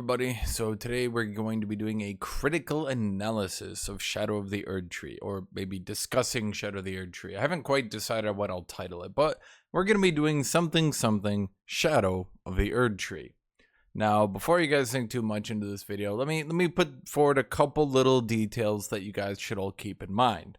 everybody. So today we're going to be doing a critical analysis of Shadow of the Erdtree, or maybe discussing Shadow of the Erdtree. I haven't quite decided what I'll title it, but we're going to be doing something Shadow of the Erdtree. Now, before you guys think too much into this video, let me put forward a couple little details that you guys should all keep in mind.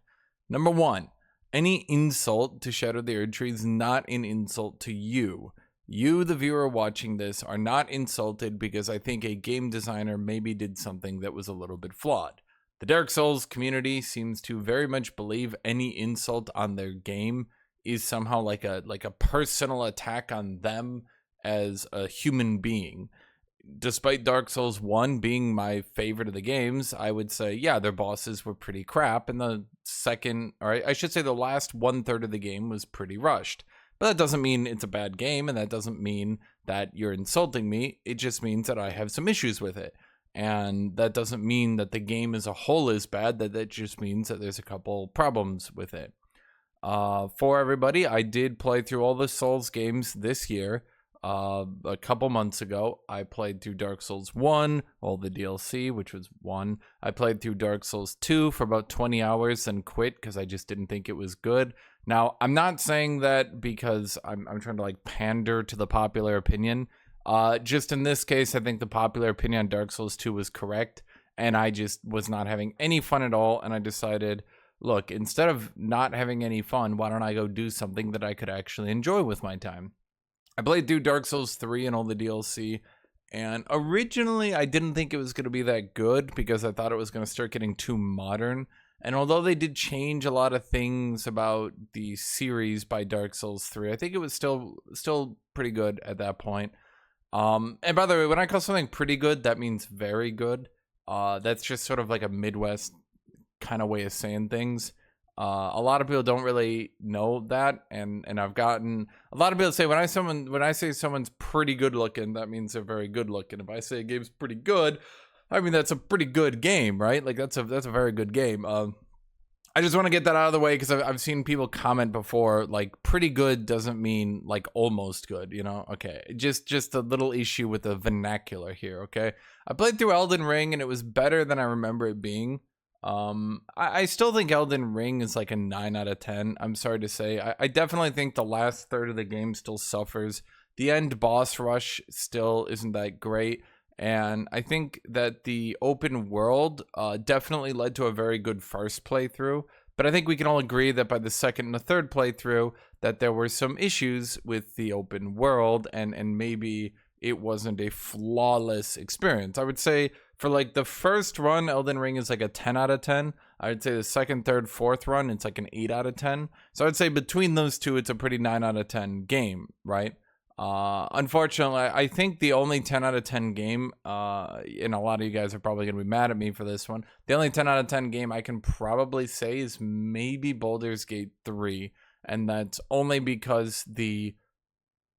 Number one, any insult to Shadow of the Erdtree is not an insult to you. You, the viewer watching this, are not insulted because I think a game designer maybe did something that was a little bit flawed. The Dark Souls community seems to very much believe any insult on their game is somehow like a personal attack on them as a human being. Despite Dark Souls 1 being my favorite of the games, I would say, yeah, their bosses were pretty crap, and the second, or I should say the last 1/3 of the game was pretty rushed. But that doesn't mean it's a bad game, and that doesn't mean that you're insulting me. It just means that I have some issues with it. And that doesn't mean that the game as a whole is bad. That just means that there's a couple problems with it. For everybody, I did play through all the Souls games this year. A couple months ago, I played through Dark Souls 1, all the DLC, which was 1. I played through Dark Souls 2 for about 20 hours and quit because I just didn't think it was good. Now, I'm not saying that because I'm trying to like pander to the popular opinion. Just in this case, I think the popular opinion on Dark Souls 2 was correct, and I just was not having any fun at all, and I decided, look, instead of not having any fun, why don't I go do something that I could actually enjoy with my time? I played through Dark Souls 3 and all the DLC, and originally I didn't think it was going to be that good because I thought it was going to start getting too modern. And although they did change a lot of things about the series by Dark Souls 3, I think it was still pretty good at that point. And by the way, when I call something pretty good, that means very good. That's just sort of like a Midwest kind of way of saying things. A lot of people don't really know that, and I've gotten a lot of people say when I say someone's pretty good looking, that means they're very good looking. If I say a game's pretty good, I mean that's a pretty good game, right? Like that's a very good game. I just want to get that out of the way because I've seen people comment before, like pretty good doesn't mean like almost good, you know? Okay, just a little issue with the vernacular here. Okay, I played through Elden Ring and it was better than I remember it being. I still think Elden Ring is like a 9 out of 10. I'm sorry to say. I definitely think the last third of the game still suffers. The end boss rush still isn't that great. And I think that the open world definitely led to a very good first playthrough. But I think we can all agree that by the second and the third playthrough that there were some issues with the open world and maybe it wasn't a flawless experience. I would say for like the first run, Elden Ring is like a 10 out of 10. I would say the second, third, fourth run, it's like an 8 out of 10. So I'd say between those two, it's a pretty 9 out of 10 game, right? Unfortunately, I think the only 10 out of 10 game, and a lot of you guys are probably going to be mad at me for this one, the only 10 out of 10 game I can probably say is maybe Baldur's Gate 3. And that's only because the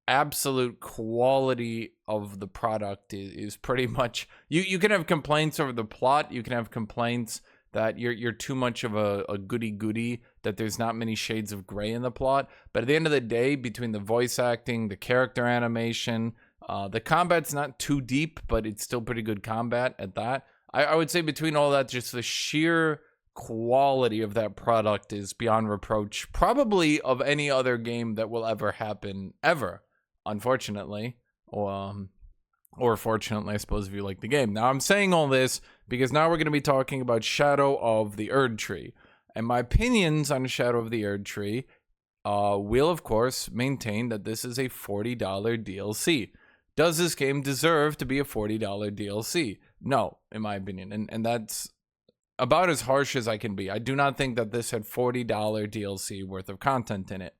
absolute quality of the product is pretty much you can have complaints over the plot, you can have complaints that you're too much of a goody-goody, that there's not many shades of gray in the plot, but at the end of the day, between the voice acting, the character animation, the combat's not too deep, but it's still pretty good combat at that. I would say between all that, just the sheer quality of that product is beyond reproach, probably of any other game that will ever happen ever. Unfortunately, or fortunately, I suppose, if you like the game. Now, I'm saying all this because now we're going to be talking about Shadow of the Erdtree. And my opinions on Shadow of the Erdtree will, of course, maintain that this is a $40 DLC. Does this game deserve to be a $40 DLC? No, in my opinion. And that's about as harsh as I can be. I do not think that this had $40 DLC worth of content in it.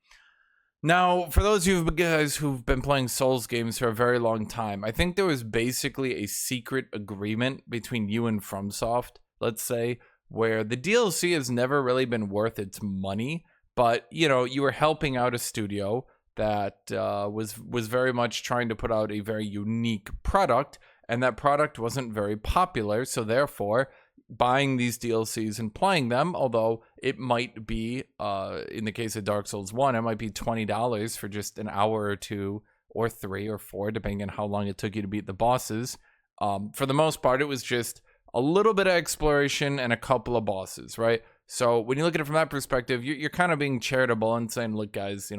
Now, for those of you guys who've been playing Souls games for a very long time, I think there was basically a secret agreement between you and Fromsoft, let's say, where the DLC has never really been worth its money, but, you know, you were helping out a studio that was very much trying to put out a very unique product, and that product wasn't very popular, so therefore buying these DLCs and playing them, although it might be, in the case of Dark Souls 1, it might be $20 for just an hour or two, or 3 or 4, depending on how long it took you to beat the bosses. For the most part, it was just a little bit of exploration and a couple of bosses, right? So when you look at it from that perspective, you're kind of being charitable and saying, look, guys,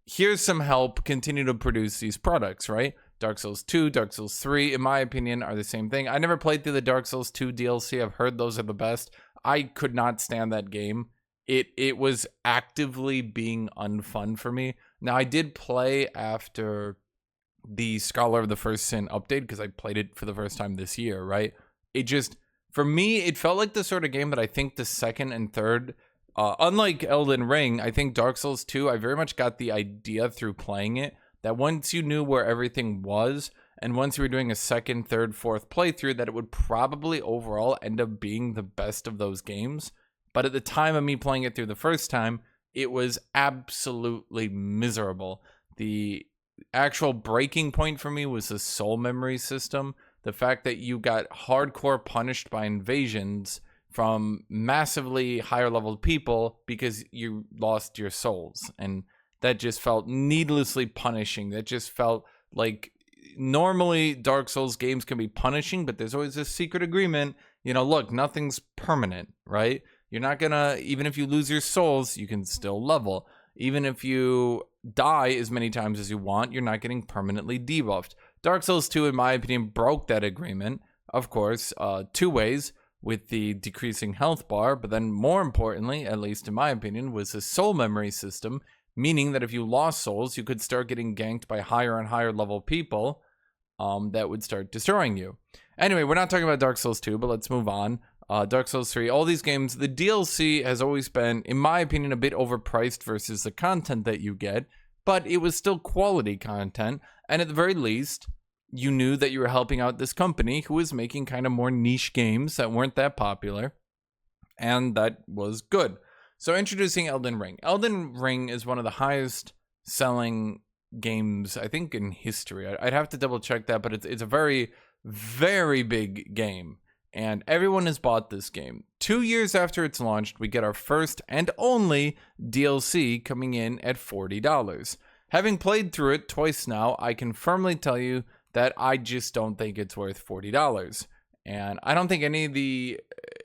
here's some help, continue to produce these products, right? Dark Souls 2, Dark Souls 3, in my opinion, are the same thing. I never played through the Dark Souls 2 DLC. I've heard those are the best. I could not stand that game. It was actively being unfun for me. Now, I did play after the Scholar of the First Sin update because I played it for the first time this year, right? It just, for me, it felt like the sort of game that I think the second and third, unlike Elden Ring, I think Dark Souls 2, I very much got the idea through playing it that once you knew where everything was, and once you were doing a second, third, fourth playthrough, that it would probably overall end up being the best of those games. But at the time of me playing it through the first time, it was absolutely miserable. The actual breaking point for me was the soul memory system. The fact that you got hardcore punished by invasions from massively higher level people because you lost your souls. And that just felt needlessly punishing. That just felt like normally Dark Souls games can be punishing, but there's always this secret agreement. Look, nothing's permanent, right? You're not gonna, even if you lose your souls, you can still level. Even if you die as many times as you want, you're not getting permanently debuffed. Dark Souls 2, in my opinion, broke that agreement, of course, two ways, with the decreasing health bar, but then more importantly, at least in my opinion, was the soul memory system, meaning that if you lost souls, you could start getting ganked by higher and higher level people that would start destroying you. Anyway, we're not talking about Dark Souls 2, but let's move on. Dark Souls 3, all these games, the DLC has always been, in my opinion, a bit overpriced versus the content that you get, but it was still quality content, and at the very least, you knew that you were helping out this company who was making kind of more niche games that weren't that popular, and that was good. So introducing Elden Ring. Elden Ring is one of the highest selling games, I think, in history. I'd have to double check that, but it's a very, very big game. And everyone has bought this game. 2 years after it's launched, we get our first and only DLC coming in at $40. Having played through it twice now, I can firmly tell you that I just don't think it's worth $40. And I don't think any of the...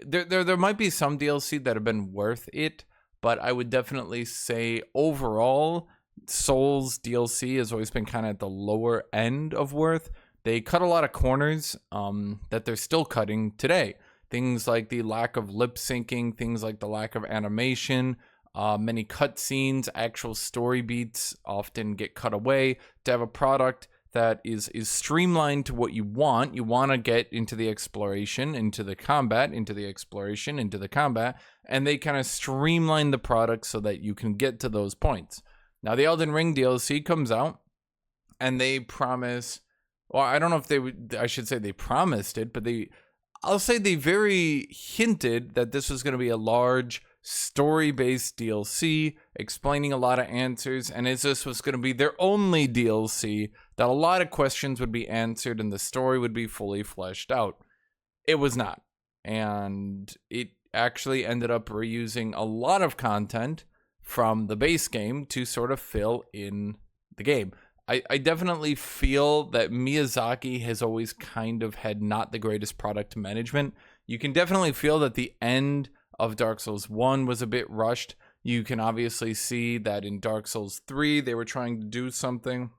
There might be some DLC that have been worth it, but I would definitely say overall, Souls DLC has always been kind of at the lower end of worth. They cut a lot of corners that they're still cutting today. Things like the lack of lip syncing, things like the lack of animation, many cutscenes, actual story beats often get cut away to have a product that is streamlined to what you want. You want to get into the exploration, into the combat, into the exploration, into the combat, and they kind of streamline the product so that you can get to those points. Now, the Elden Ring DLC comes out, and they promise... Well, I don't know if I should say they promised it, but I'll say they very hinted that this was going to be a large story-based DLC, explaining a lot of answers, and as this was going to be their only DLC, that a lot of questions would be answered and the story would be fully fleshed out. It was not. And it actually ended up reusing a lot of content from the base game to sort of fill in the game. I definitely feel that Miyazaki has always kind of had not the greatest product management. You can definitely feel that the end of Dark Souls 1 was a bit rushed. You can obviously see that in Dark Souls 3, they were trying to do something.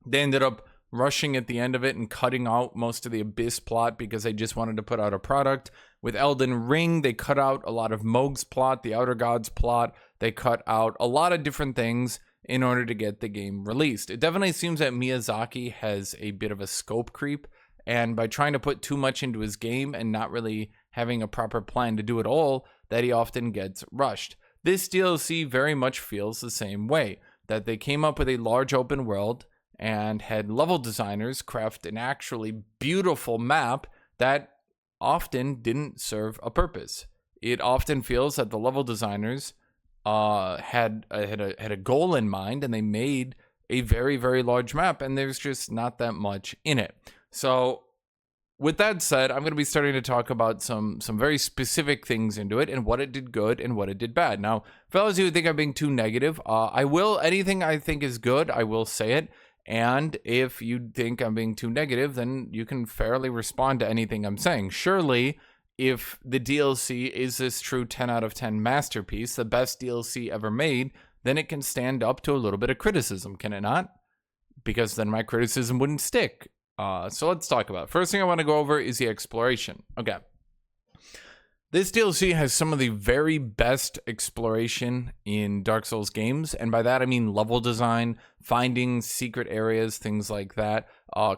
They ended up rushing at the end of it and cutting out most of the Abyss plot because they just wanted to put out a product. With Elden Ring, they cut out a lot of Mohg's plot, the Outer Gods plot. They cut out a lot of different things in order to get the game released. It definitely seems that Miyazaki has a bit of a scope creep, and by trying to put too much into his game and not really having a proper plan to do it all, that he often gets rushed. This DLC very much feels the same way, that they came up with a large open world and had level designers craft an actually beautiful map that often didn't serve a purpose. It often feels that the level designers had a goal in mind, and they made a very, very large map, and there's just not that much in it. So with that said, I'm going to be starting to talk about some very specific things into it and what it did good and what it did bad. Now, for those of you who think I'm being too negative, anything I think is good, I will say it. And if you think I'm being too negative, then you can fairly respond to anything I'm saying. Surely, if the DLC is this true 10 out of 10 masterpiece, the best DLC ever made, then it can stand up to a little bit of criticism, can it not? Because then my criticism wouldn't stick. So let's talk about it. First thing I want to go over is the exploration. Okay. This DLC has some of the very best exploration in Dark Souls games, and by that I mean level design, finding secret areas, things like that.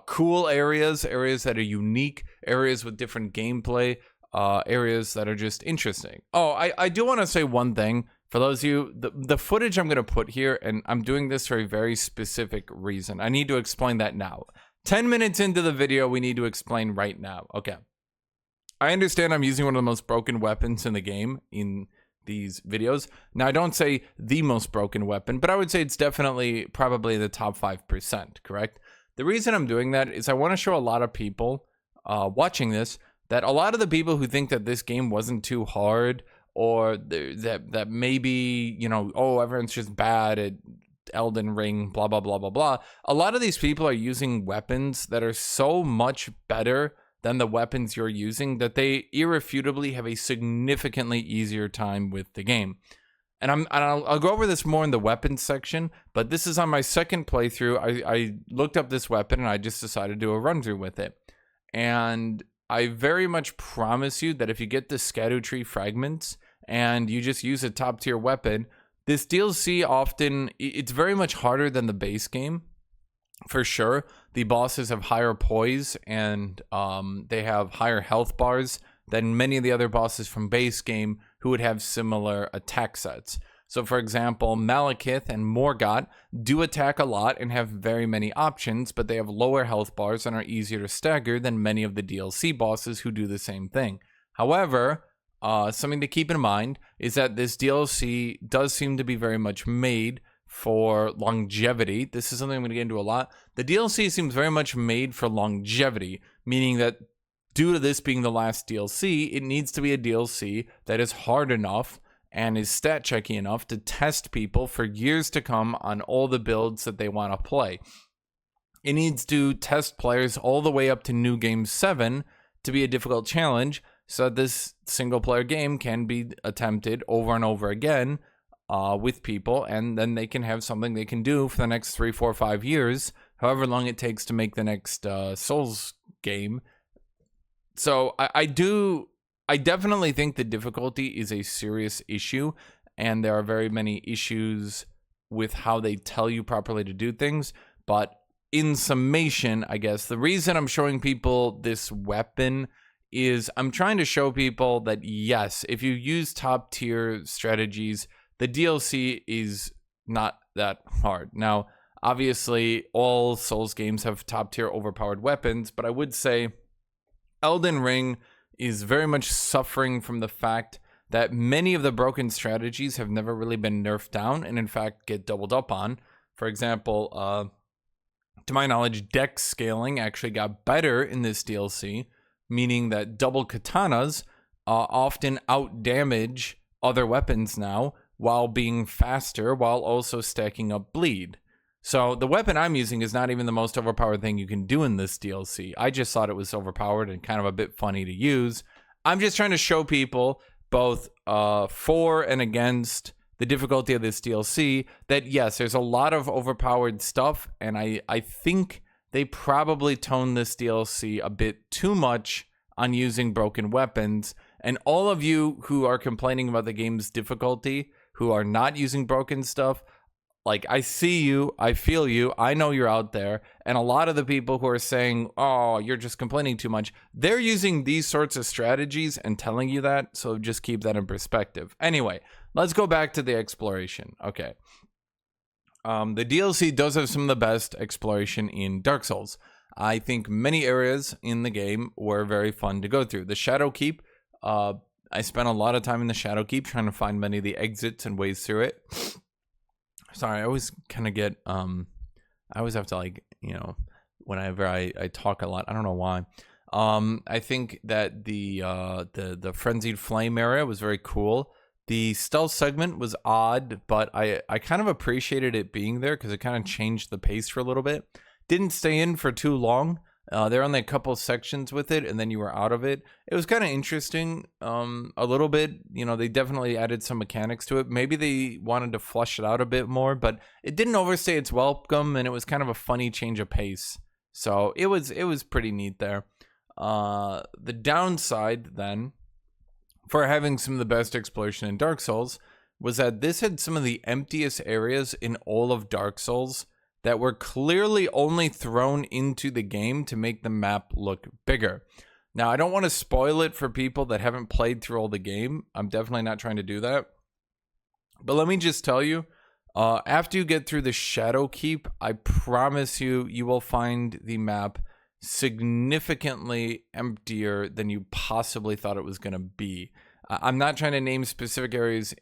Cool areas that are unique, areas with different gameplay, areas that are just interesting. Oh, I do want to say one thing. For those of you, the footage I'm going to put here, and I'm doing this for a very specific reason. I need to explain that now. 10 minutes into the video, we need to explain right now. Okay. I understand I'm using one of the most broken weapons in the game in these videos. Now, I don't say the most broken weapon, but I would say it's definitely probably the top 5%, correct? The reason I'm doing that is I want to show a lot of people watching this that a lot of the people who think that this game wasn't too hard, or that maybe, you know, oh, everyone's just bad at Elden Ring, blah, blah, blah, blah, blah. A lot of these people are using weapons that are so much better than the weapons you're using that they irrefutably have a significantly easier time with the game. And I'll go over this more in the weapons section, but this is on my second playthrough. I looked up this weapon and I just decided to do a run through with it. And I very much promise you that if you get the Scadutree fragments and you just use a top tier weapon, this DLC often, it's very much harder than the base game. For sure, the bosses have higher poise and they have higher health bars than many of the other bosses from base game who would have similar attack sets. So for example, Malekith and Morgott do attack a lot and have very many options, but they have lower health bars and are easier to stagger than many of the DLC bosses who do the same thing. However, something to keep in mind is that this DLC does seem to be very much made for longevity. This is something I'm going to get into a lot. The DLC seems very much made for longevity, meaning that due to this being the last DLC, it needs to be a DLC that is hard enough and is stat checky enough to test people for years to come on all the builds that they want to play. It needs to test players all the way up to New Game 7 to be a difficult challenge, so that this single player game can be attempted over and over again with people, and then they can have something they can do for the next 3, 4, 5 years, however long it takes to make the next Souls game. So I definitely think the difficulty is a serious issue, and there are very many issues with how they tell you properly to do things. But in summation, I guess the reason I'm showing people this weapon is I'm trying to show people that yes, if you use top tier strategies, the DLC is not that hard. Now, obviously, all Souls games have top tier overpowered weapons, but I would say Elden Ring is very much suffering from the fact that many of the broken strategies have never really been nerfed down and in fact get doubled up on. For example, to my knowledge, dex scaling actually got better in this DLC, meaning that double katanas often outdamage other weapons now while being faster, while also stacking up bleed. So the weapon I'm using is not even the most overpowered thing you can do in this DLC. I just thought it was overpowered and kind of a bit funny to use. I'm just trying to show people both for and against the difficulty of this DLC that yes, there's a lot of overpowered stuff, and I think they probably toned this DLC a bit too much on using broken weapons. And all of you who are complaining about the game's difficulty, who are not using broken stuff, like, I see you, I feel you, I know you're out there, and a lot of the people who are saying, oh, you're just complaining too much, they're using these sorts of strategies and telling you that, so just keep that in perspective. Anyway, let's go back to the exploration. Okay. The DLC does have some of the best exploration in Dark Souls. I think many areas in the game were very fun to go through. The Shadow Keep, I spent a lot of time in the Shadow Keep trying to find many of the exits and ways through it. Sorry, I always kind of get, I always have to, like, you know, whenever I talk a lot, I don't know why. I think that the Frenzied Flame area was very cool. The stealth segment was odd, but I kind of appreciated it being there because it kind of changed the pace for a little bit. Didn't stay in for too long. There were only a couple sections with it, and then you were out of it. It was kind of interesting, a little bit. You know, they definitely added some mechanics to it. Maybe they wanted to flush it out a bit more, but it didn't overstay its welcome, and it was kind of a funny change of pace. So it was pretty neat there. The downside then, for having some of the best exploration in Dark Souls, was that this had some of the emptiest areas in all of Dark Souls that were clearly only thrown into the game to make the map look bigger. Now, I don't want to spoil it for people that haven't played through all the game. I'm definitely not trying to do that. But let me just tell you, after you get through the Shadow Keep, I promise you, you will find the map significantly emptier than you possibly thought it was going to be. I'm not trying to name specific areas,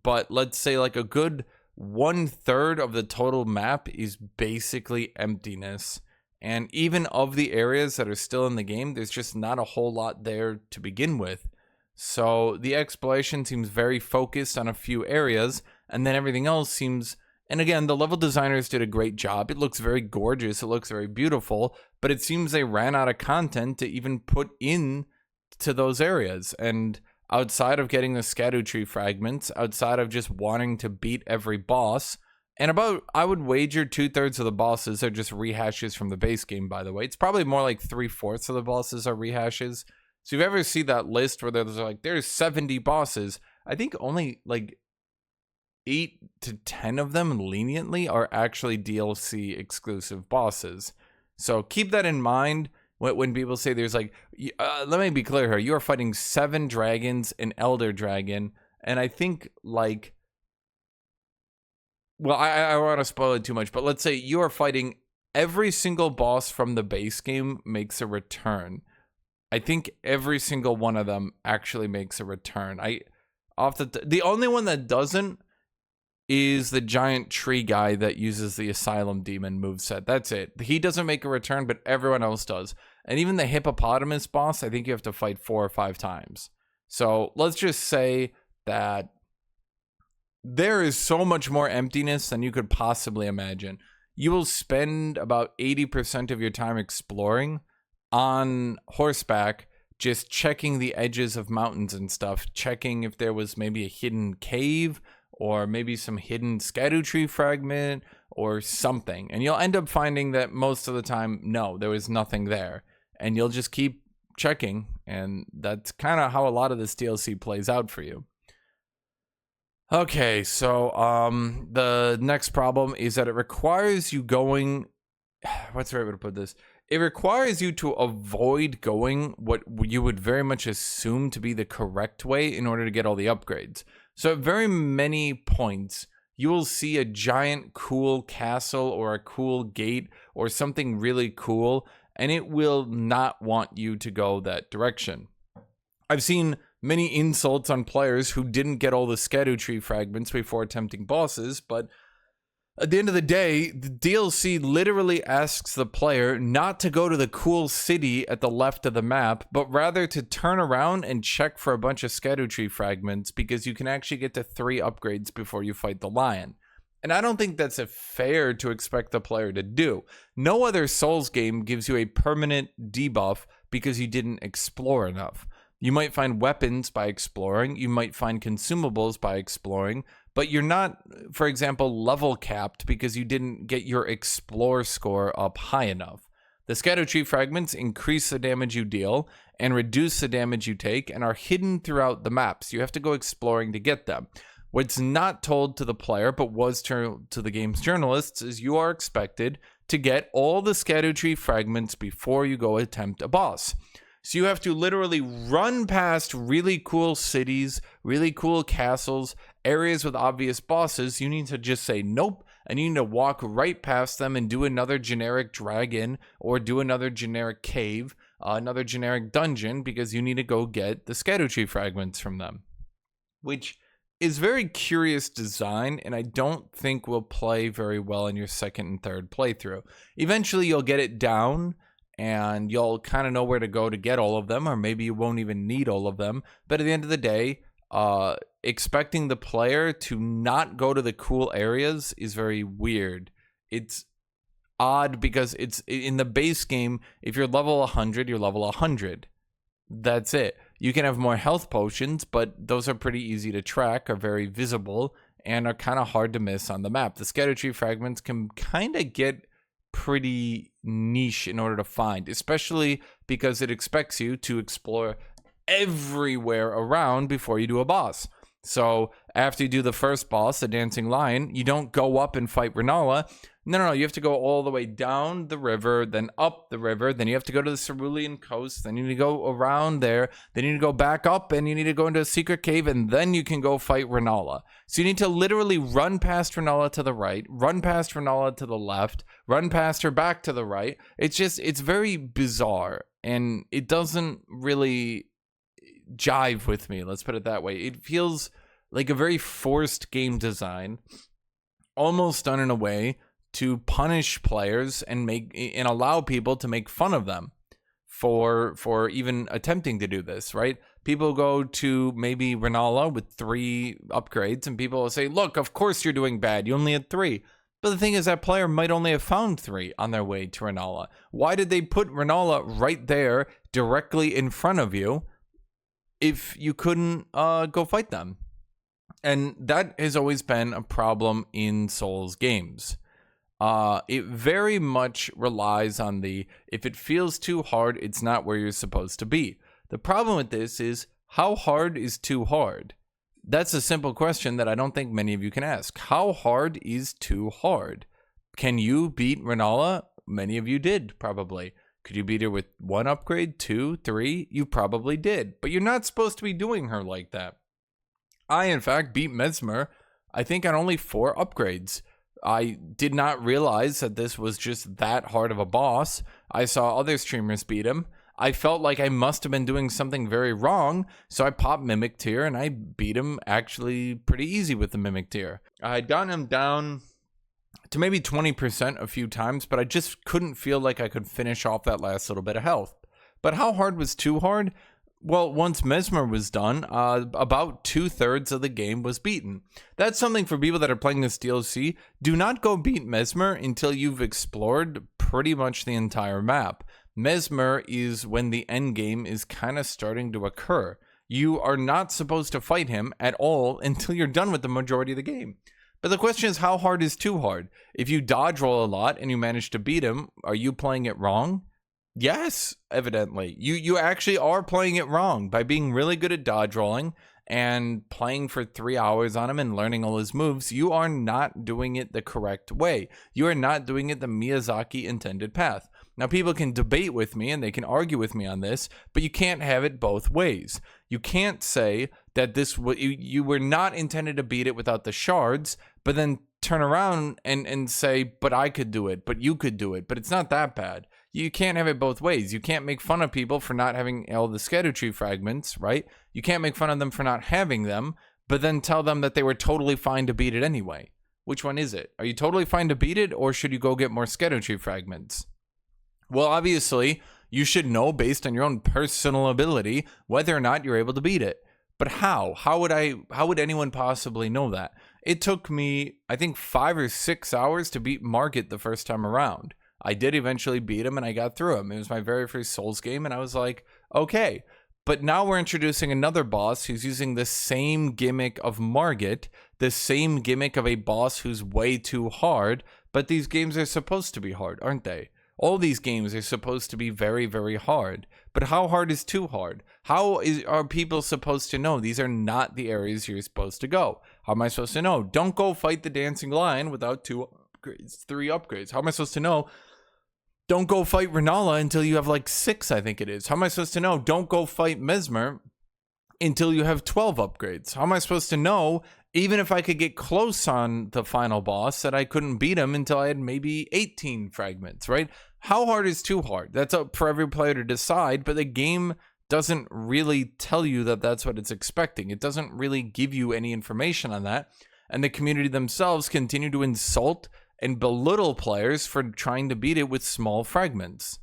but let's say like a good 1/3 of the total map is basically emptiness. And even of the areas that are still in the game, there's just not a whole lot there to begin with. So the exploration seems very focused on a few areas, and then everything else seems... And again, the level designers did a great job. It looks very gorgeous. It looks very beautiful, but it seems they ran out of content to even put in to those areas. And outside of getting the Scadutree fragments, outside of just wanting to beat every boss, and about, I would wager 2/3 of the bosses are just rehashes from the base game, by the way. It's probably more like 3/4 of the bosses are rehashes. So if you ever see that list where there's like, there's 70 bosses, I think only like 8 to 10 of them leniently are actually DLC exclusive bosses. So keep that in mind when people say there's like, let me be clear here, you are fighting 7 dragons, an elder dragon, and I think like, well, I don't want to spoil it too much, but let's say you are fighting every single boss from the base game makes a return. I think every single one of them actually makes a return. The only one that doesn't is the giant tree guy that uses the Asylum Demon moveset. That's it. He doesn't make a return, but everyone else does. And even the hippopotamus boss, I think you have to fight 4 or 5 times. So let's just say that there is so much more emptiness than you could possibly imagine. You will spend about 80% of your time exploring on horseback, just checking the edges of mountains and stuff, checking if there was maybe a hidden cave, or maybe some hidden Scadutree fragment or something. And you'll end up finding that most of the time, no, there was nothing there. And you'll just keep checking. And that's kind of how a lot of this DLC plays out for you. Okay, so the next problem is that it requires you going... What's the right way to put this? It requires you to avoid going what you would very much assume to be the correct way in order to get all the upgrades. So at very many points, you will see a giant cool castle or a cool gate or something really cool, and it will not want you to go that direction. I've seen many insults on players who didn't get all the Scadutree fragments before attempting bosses, but at the end of the day, the DLC literally asks the player not to go to the cool city at the left of the map, but rather to turn around and check for a bunch of Scadutree fragments, because you can actually get to 3 upgrades before you fight the lion. And I don't think that's fair to expect the player to do. No other Souls game gives you a permanent debuff because you didn't explore enough. You might find weapons by exploring, you might find consumables by exploring, but you're not, for example, level capped because you didn't get your explore score up high enough. The Scadutree fragments increase the damage you deal and reduce the damage you take and are hidden throughout the maps. You have to go exploring to get them. What's not told to the player, but was told to the game's journalists, is you are expected to get all the Scadutree fragments before you go attempt a boss. So you have to literally run past really cool cities, really cool castles, areas with obvious bosses. You need to just say nope, and you need to walk right past them and do another generic dragon or do another generic cave, another generic dungeon, because you need to go get the Scadutree fragments from them. Which is very curious design, and I don't think will play very well in your second and third playthrough. Eventually you'll get it down, and you'll kind of know where to go to get all of them, or maybe you won't even need all of them. But at the end of the day, expecting the player to not go to the cool areas is very weird. It's odd because it's in the base game. If you're level 100, you're level 100. That's it. You can have more health potions, but those are pretty easy to track, are very visible, and are kind of hard to miss on the map. The Scadutree fragments can kind of get pretty niche in order to find, especially because it expects you to explore everywhere around before you do a boss. So after you do the first boss, the Dancing Lion, you don't go up and fight Renala. No, you have to go all the way down the river, then up the river, then you have to go to the Cerulean coast, then you need to go around there, then you need to go back up, and you need to go into a secret cave, and then you can go fight Renala. So you need to literally run past Renala to the right, run past Renala to the left, run past her back to the right. It's very bizarre, and it doesn't really jive with me, let's put it that way. It feels like a very forced game design, almost done in a way to punish players and allow people to make fun of them for even attempting to do this, right? People go to maybe Renala with 3 upgrades, and people will say, look, of course you're doing bad, you only had 3. But the thing is, that player might only have found 3 on their way to Renala. Why did they put Renala right there directly in front of you if you couldn't go fight them? And that has always been a problem in Souls games. It very much relies on if it feels too hard, it's not where you're supposed to be. The problem with this is, how hard is too hard? That's a simple question that I don't think many of you can ask. How hard is too hard? Can you beat Renala? Many of you did, probably. Could you beat her with 1 upgrade, 2, 3? You probably did, but you're not supposed to be doing her like that. I, in fact, beat Mesmer, I think, on only 4 upgrades. I did not realize that this was just that hard of a boss. I saw other streamers beat him. I felt like I must have been doing something very wrong, so I popped Mimic Tier, and I beat him actually pretty easy with the Mimic Tier. I had gotten him down to maybe 20% a few times, but I just couldn't feel like I could finish off that last little bit of health. But how hard was too hard? Well, once Mesmer was done, about 2/3 of the game was beaten. That's something for people that are playing this DLC. Do not go beat Mesmer until you've explored pretty much the entire map. Mesmer is when the end game is kind of starting to occur. You are not supposed to fight him at all until you're done with the majority of the game. But the question is, how hard is too hard? If you dodge roll a lot and you manage to beat him, are you playing it wrong? Yes, evidently. You actually are playing it wrong by being really good at dodge rolling and playing for 3 hours on him and learning all his moves. You are not doing it the correct way. You are not doing it the Miyazaki intended path. Now, people can debate with me and they can argue with me on this, but you can't have it both ways. You can't say that you were not intended to beat it without the shards, but then turn around and say, but I could do it, but you could do it, but it's not that bad. You can't have it both ways. You can't make fun of people for not having all the Scadutree fragments, right? You can't make fun of them for not having them, but then tell them that they were totally fine to beat it anyway. Which one is it? Are you totally fine to beat it, or should you go get more Scadutree fragments? Well, obviously, you should know based on your own personal ability whether or not you're able to beat it. But how? How would anyone possibly know that? It took me, I think, 5 or 6 hours to beat Margit the first time around. I did eventually beat him and I got through him. It was my very first Souls game and I was like, okay. But now we're introducing another boss who's using the same gimmick of Margit, the same gimmick of a boss who's way too hard, but these games are supposed to be hard, aren't they? All these games are supposed to be very, very hard. But how hard is too hard? Are people supposed to know? These are not the areas you're supposed to go. How am I supposed to know? Don't go fight the Dancing Lion without 2 upgrades, 3 upgrades. How am I supposed to know? Don't go fight Renala until you have like 6, I think it is. How am I supposed to know? Don't go fight Mesmer until you have 12 upgrades. How am I supposed to know, even if I could get close on the final boss, that I couldn't beat him until I had maybe 18 fragments, right? How hard is too hard? That's up for every player to decide, but the game doesn't really tell you that that's what it's expecting. It doesn't really give you any information on that, and the community themselves continue to insult and belittle players for trying to beat it with small fragments,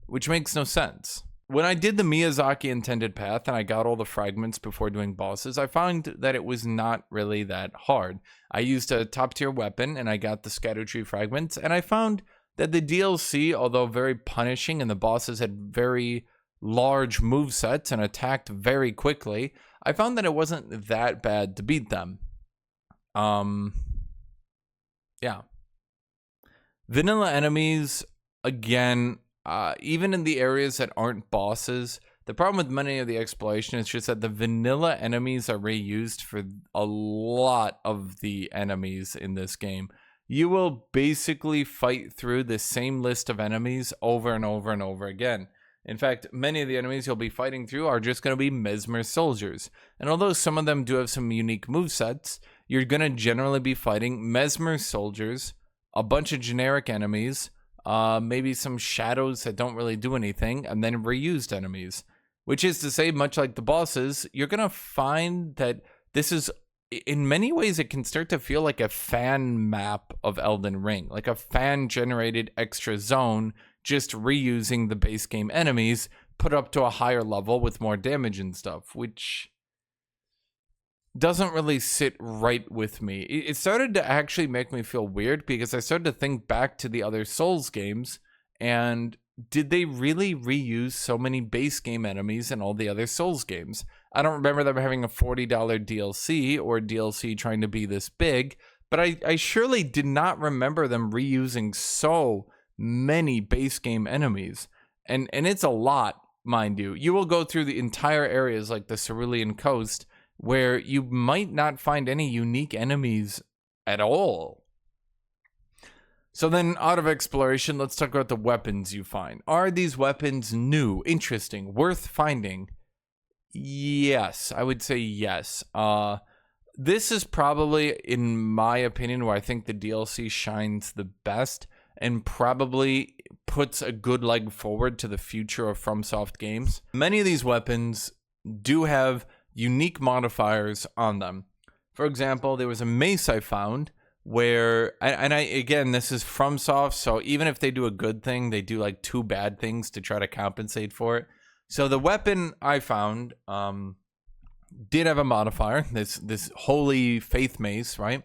which makes no sense. when I did the Miyazaki intended path and I got all the fragments before doing bosses, I found that it was not really that hard. I used a top tier weapon and I got the Scadutree fragments, and I found that the DLC, although very punishing and the bosses had very large movesets and attacked very quickly, I found that it wasn't that bad to beat them. Yeah. Vanilla enemies, again, even in the areas that aren't bosses, the problem with many of the exploration is just that the vanilla enemies are reused for a lot of the enemies in this game. You will basically fight through the same list of enemies over and over and over again. In fact, many of the enemies you'll be fighting through are just going to be Mesmer soldiers. And although some of them do have some unique movesets, you're going to generally be fighting Mesmer soldiers, a bunch of generic enemies, maybe some shadows that don't really do anything, and then reused enemies. Which is to say, much like the bosses, you're going to find that this is, in many ways, it can start to feel like a fan map of Elden Ring. Like a fan-generated extra zone, just reusing the base game enemies, put up to a higher level with more damage and stuff, which doesn't really sit right with me. It started to actually make me feel weird because I started to think back to the other Souls games, and did they really reuse so many base game enemies in all the other Souls games? I don't remember them having a $40 DLC or DLC trying to be this big, but I surely did not remember them reusing so many base game enemies. And it's a lot, mind you. You will go through the entire areas like the Cerulean Coast where you might not find any unique enemies at all. So then, out of exploration, let's talk about the weapons you find. Are these weapons new, interesting, worth finding? Yes, I would say yes. This is probably, in my opinion, where I think the DLC shines the best and probably puts a good leg forward to the future of Fromsoft games. Many of these weapons do have unique modifiers on them. For example, there was a mace I found where, and I again, this is Fromsoft, so even if they do a good thing, they do like 2 bad things to try to compensate for it. So the weapon I found did have a modifier, this holy faith mace, right?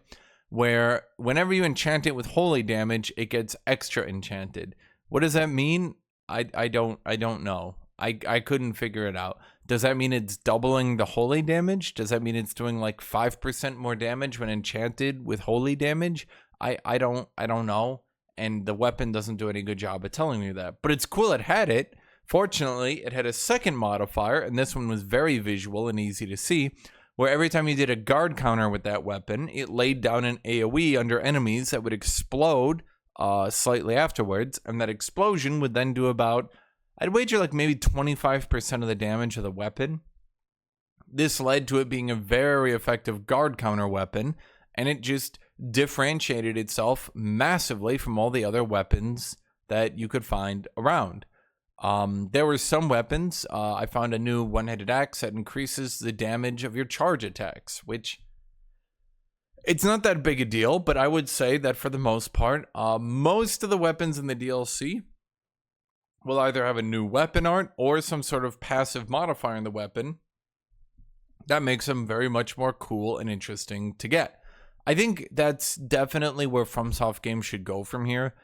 Where whenever you enchant it with holy damage, it gets extra enchanted. What does that mean? I don't know. I couldn't figure it out. Does that mean it's doubling the holy damage? Does that mean it's doing like 5% more damage when enchanted with holy damage? I don't know. And the weapon doesn't do any good job of telling me that. But it's cool it had it. Fortunately, it had a second modifier, and this one was very visual and easy to see, where every time you did a guard counter with that weapon, it laid down an AoE under enemies that would explode slightly afterwards, and that explosion would then do about, I'd wager like maybe 25% of the damage of the weapon. This led to it being a very effective guard counter weapon, and it just differentiated itself massively from all the other weapons that you could find around. There were some weapons. I found a new one-handed axe that increases the damage of your charge attacks, which it's not that big a deal, but I would say that for the most part, most of the weapons in the DLC will either have a new weapon art or some sort of passive modifier in the weapon that makes them very much more cool and interesting to get. I think that's definitely where Fromsoft games should go from here.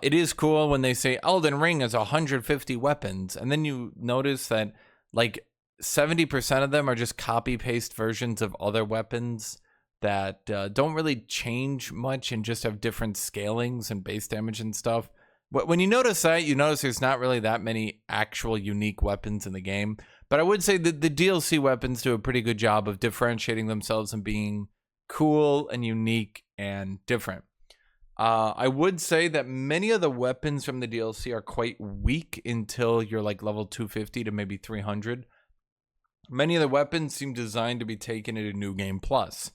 It is cool when they say Elden Ring has 150 weapons, and then you notice that like 70% of them are just copy-paste versions of other weapons that don't really change much and just have different scalings and base damage and stuff. When you notice that, you notice there's not really that many actual unique weapons in the game. But I would say that the DLC weapons do a pretty good job of differentiating themselves and being cool and unique and different. I would say that many of the weapons from the DLC are quite weak until you're like level 250 to maybe 300. Many of the weapons seem designed to be taken into New Game Plus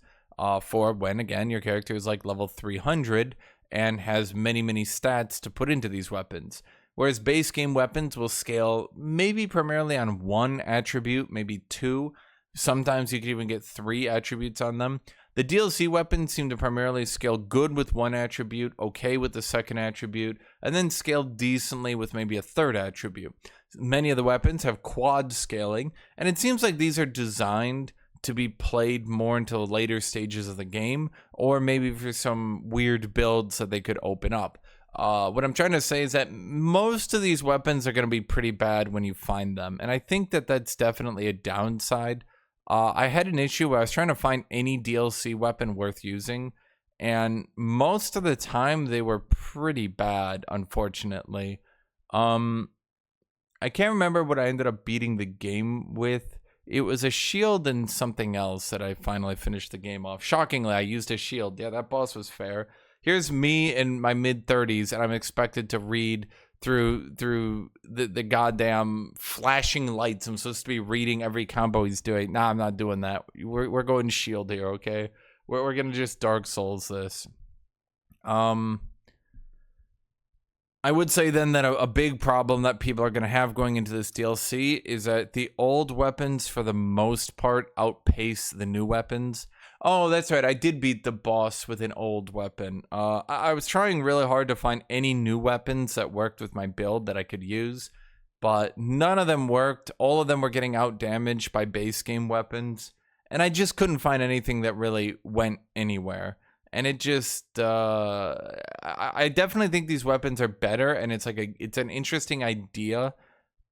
for when, again, your character is like level 300 and has many stats to put into these weapons. Whereas base game weapons will scale maybe primarily on 1 attribute, maybe 2. Sometimes you can even get 3 attributes on them. The DLC weapons seem to primarily scale good with 1 attribute, okay with the second attribute, and then scale decently with maybe a 3rd attribute. Many of the weapons have quad scaling, and it seems like these are designed to be played more until later stages of the game, or maybe for some weird builds that they could open up. What I'm trying to say is that most of these weapons are going to be pretty bad when you find them, and I think that that's definitely a downside. I had an issue where I was trying to find any DLC weapon worth using, and most of the time they were pretty bad, unfortunately. I can't remember what I ended up beating the game with. It was a shield and something else that I finally finished the game off. Shockingly, I used a shield. Yeah, that boss was fair. Here's me in my mid-30s, and I'm expected to read through the goddamn flashing lights. I'm supposed to be reading every combo he's doing. Nah, I'm not doing that. We're going shield here, okay? We're gonna just Dark Souls this. I would say then that a big problem that people are going to have going into this DLC is that the old weapons, for the most part, outpace the new weapons. Oh, that's right. I did beat the boss with an old weapon. I was trying really hard to find any new weapons that worked with my build that I could use, but none of them worked. All of them were getting out damaged by base game weapons, and I just couldn't find anything that really went anywhere. And it just, I definitely think these weapons are better, and it's an interesting idea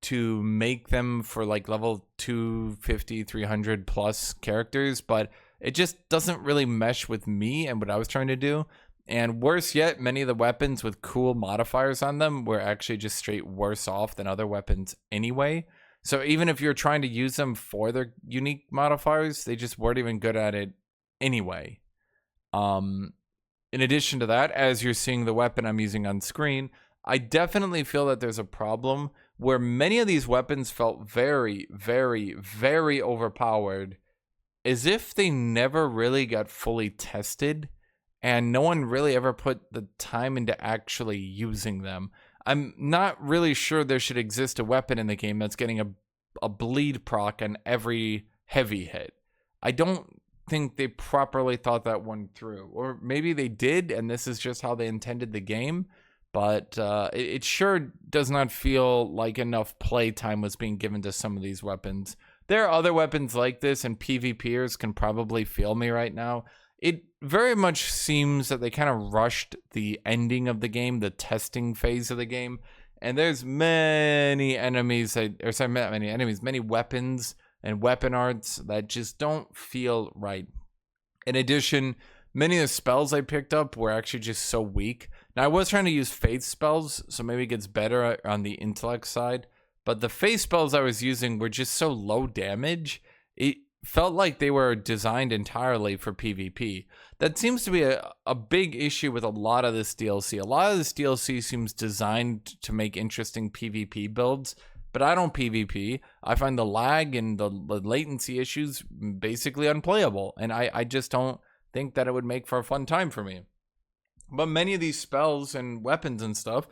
to make them for like level 250, 300 plus characters, but it just doesn't really mesh with me and what I was trying to do. And worse yet, many of the weapons with cool modifiers on them were actually just straight worse off than other weapons anyway. So even if you're trying to use them for their unique modifiers, they just weren't even good at it anyway. In addition to that, as you're seeing the weapon I'm using on screen, I definitely feel that there's a problem where many of these weapons felt very, very, very overpowered, as if they never really got fully tested, and no one really ever put the time into actually using them. I'm not really sure there should exist a weapon in the game that's getting a bleed proc on every heavy hit. I don't think they properly thought that one through, or maybe they did and this is just how they intended the game, but it sure does not feel like enough playtime was being given to some of these weapons. There are other weapons like this, and PvPers can probably feel me right now. It very much seems that they kind of rushed the ending of the game, the testing phase of the game, and there's many enemies, many weapons and weapon arts that just don't feel right. In addition, many of the spells I picked up were actually just so weak. Now, I was trying to use faith spells, so maybe it gets better on the intellect side, but the faith spells I was using were just so low damage, it felt like they were designed entirely for PvP. That seems to be a big issue with a lot of this DLC. A lot of this DLC seems designed to make interesting PvP builds, but I don't PvP. I find the lag and the latency issues basically unplayable, and I just don't think that it would make for a fun time for me. But many of these spells and weapons and stuff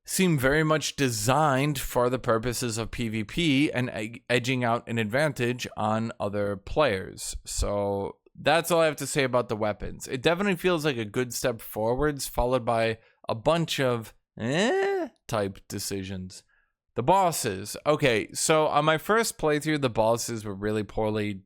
seem very much designed for the purposes of PvP and edging out an advantage on other players. So that's all I have to say about the weapons. It definitely feels like a good step forwards, followed by a bunch of type decisions. The bosses. Okay, so on my first playthrough, the bosses were really poorly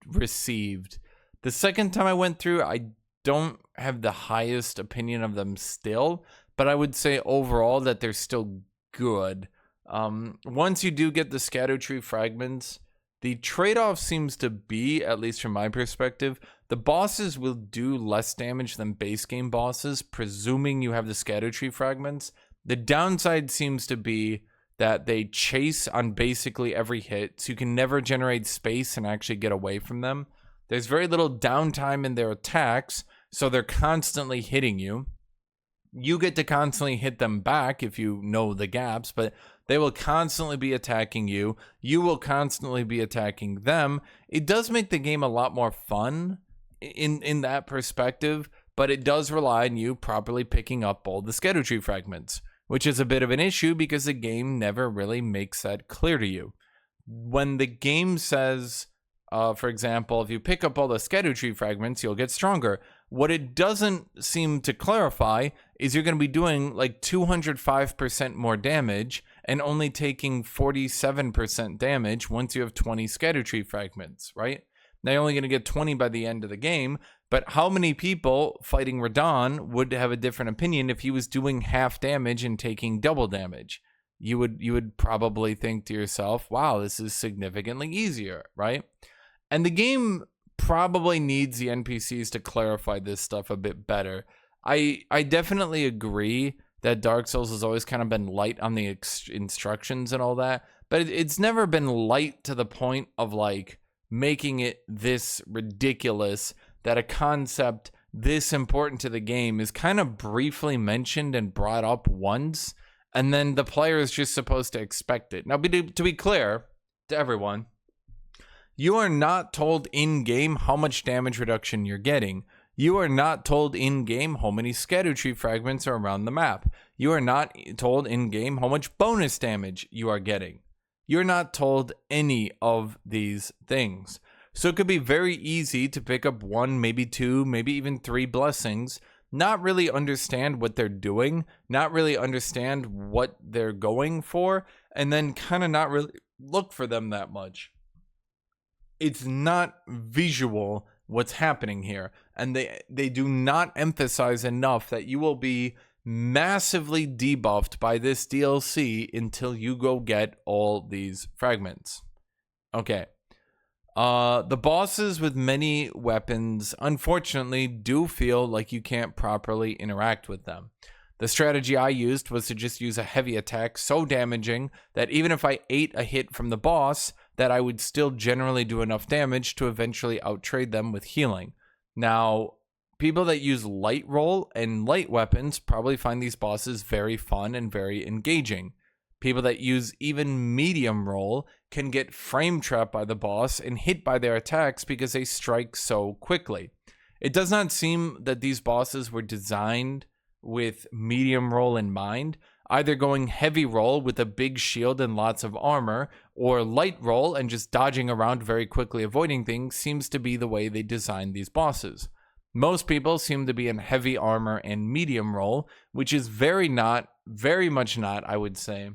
received. The second time I went through, I don't have the highest opinion of them still, but I would say overall that they're still good. Once you do get the Scadutree fragments, the trade-off seems to be, at least from my perspective, the bosses will do less damage than base game bosses, presuming you have the Scadutree fragments. The downside seems to be that they chase on basically every hit, so you can never generate space and actually get away from them. There's very little downtime in their attacks, so they're constantly hitting you. You get to constantly hit them back if you know the gaps, but they will constantly be attacking you. You will constantly be attacking them. It does make the game a lot more fun in that perspective, but it does rely on you properly picking up all the Scadutree fragments, which is a bit of an issue because the game never really makes that clear to you. When the game says, for example, if you pick up all the Scadutree fragments, you'll get stronger. What it doesn't seem to clarify is you're going to be doing like 205% more damage, and only taking 47% damage once you have 20 Scadutree fragments, right? They're only going to get 20 by the end of the game, but how many people fighting Radahn would have a different opinion if he was doing half damage and taking double damage? You would probably think to yourself, wow, this is significantly easier, right? And the game probably needs the NPCs to clarify this stuff a bit better. I definitely agree that Dark Souls has always kind of been light on the instructions and all that, but it's never been light to the point of like making it this ridiculous that a concept this important to the game is kind of briefly mentioned and brought up once, and then the player is just supposed to expect it. Now, to be clear to everyone, you are not told in-game how much damage reduction you're getting. You are not told in-game how many Scadutree fragments are around the map. You are not told in-game how much bonus damage you are getting. You're not told any of these things. So it could be very easy to pick up 1, maybe 2, maybe even 3 blessings, not really understand what they're doing, not really understand what they're going for, and then kind of not really look for them that much. It's not visual what's happening here, and they do not emphasize enough that you will be massively debuffed by this DLC until you go get all these fragments. Okay. The bosses with many weapons, unfortunately, do feel like you can't properly interact with them. The strategy I used was to just use a heavy attack so damaging that even if I ate a hit from the boss, that I would still generally do enough damage to eventually outtrade them with healing. Now, people that use light roll and light weapons probably find these bosses very fun and very engaging. People that use even medium roll can get frame trapped by the boss and hit by their attacks because they strike so quickly. It does not seem that these bosses were designed with medium roll in mind, either going heavy roll with a big shield and lots of armor, or light roll and just dodging around very quickly avoiding things seems to be the way they designed these bosses. Most people seem to be in heavy armor and medium roll, which is very much not, I would say,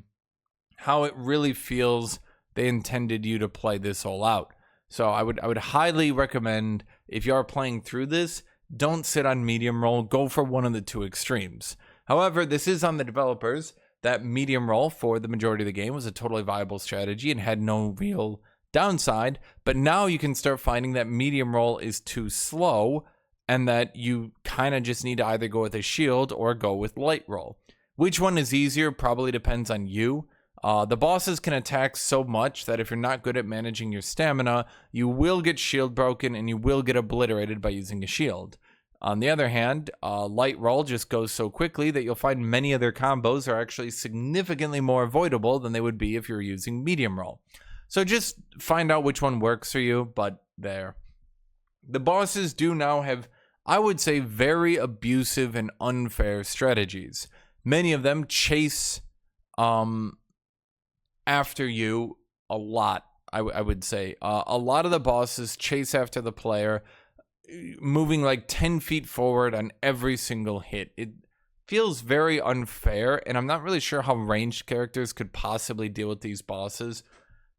how it really feels they intended you to play this all out. So I would highly recommend, if you are playing through this, don't sit on medium roll, go for one of the two extremes. However, this is on the developers that medium roll for the majority of the game was a totally viable strategy and had no real downside, but now you can start finding that medium roll is too slow and that you kind of just need to either go with a shield or go with light roll. Which one is easier probably depends on you. The bosses can attack so much that if you're not good at managing your stamina, you will get shield broken and you will get obliterated by using a shield. On the other hand, light roll just goes so quickly that you'll find many of their combos are actually significantly more avoidable than they would be if you're using medium roll. So just find out which one works for you, but there. The bosses do now have, I would say, very abusive and unfair strategies. Many of them chase after you a lot, I would say. A lot of the bosses chase after the player, moving like 10 feet forward on every single hit. It feels very unfair, and I'm not really sure how ranged characters could possibly deal with these bosses,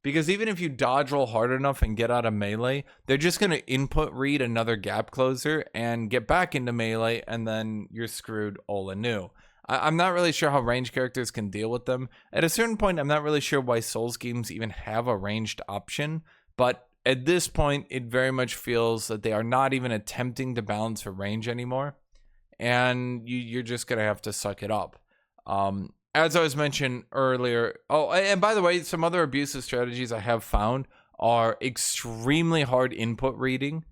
because even if you dodge roll hard enough and get out of melee, they're just going to input read another gap closer and get back into melee, and then you're screwed all anew. I'm not really sure how ranged characters can deal with them. At a certain point, I'm not really sure why Souls games even have a ranged option, but at this point, it very much feels that they are not even attempting to balance for range anymore, and you're just going to have to suck it up. As I was mentioned earlier, and by the way, some other abusive strategies I have found are extremely hard input reading.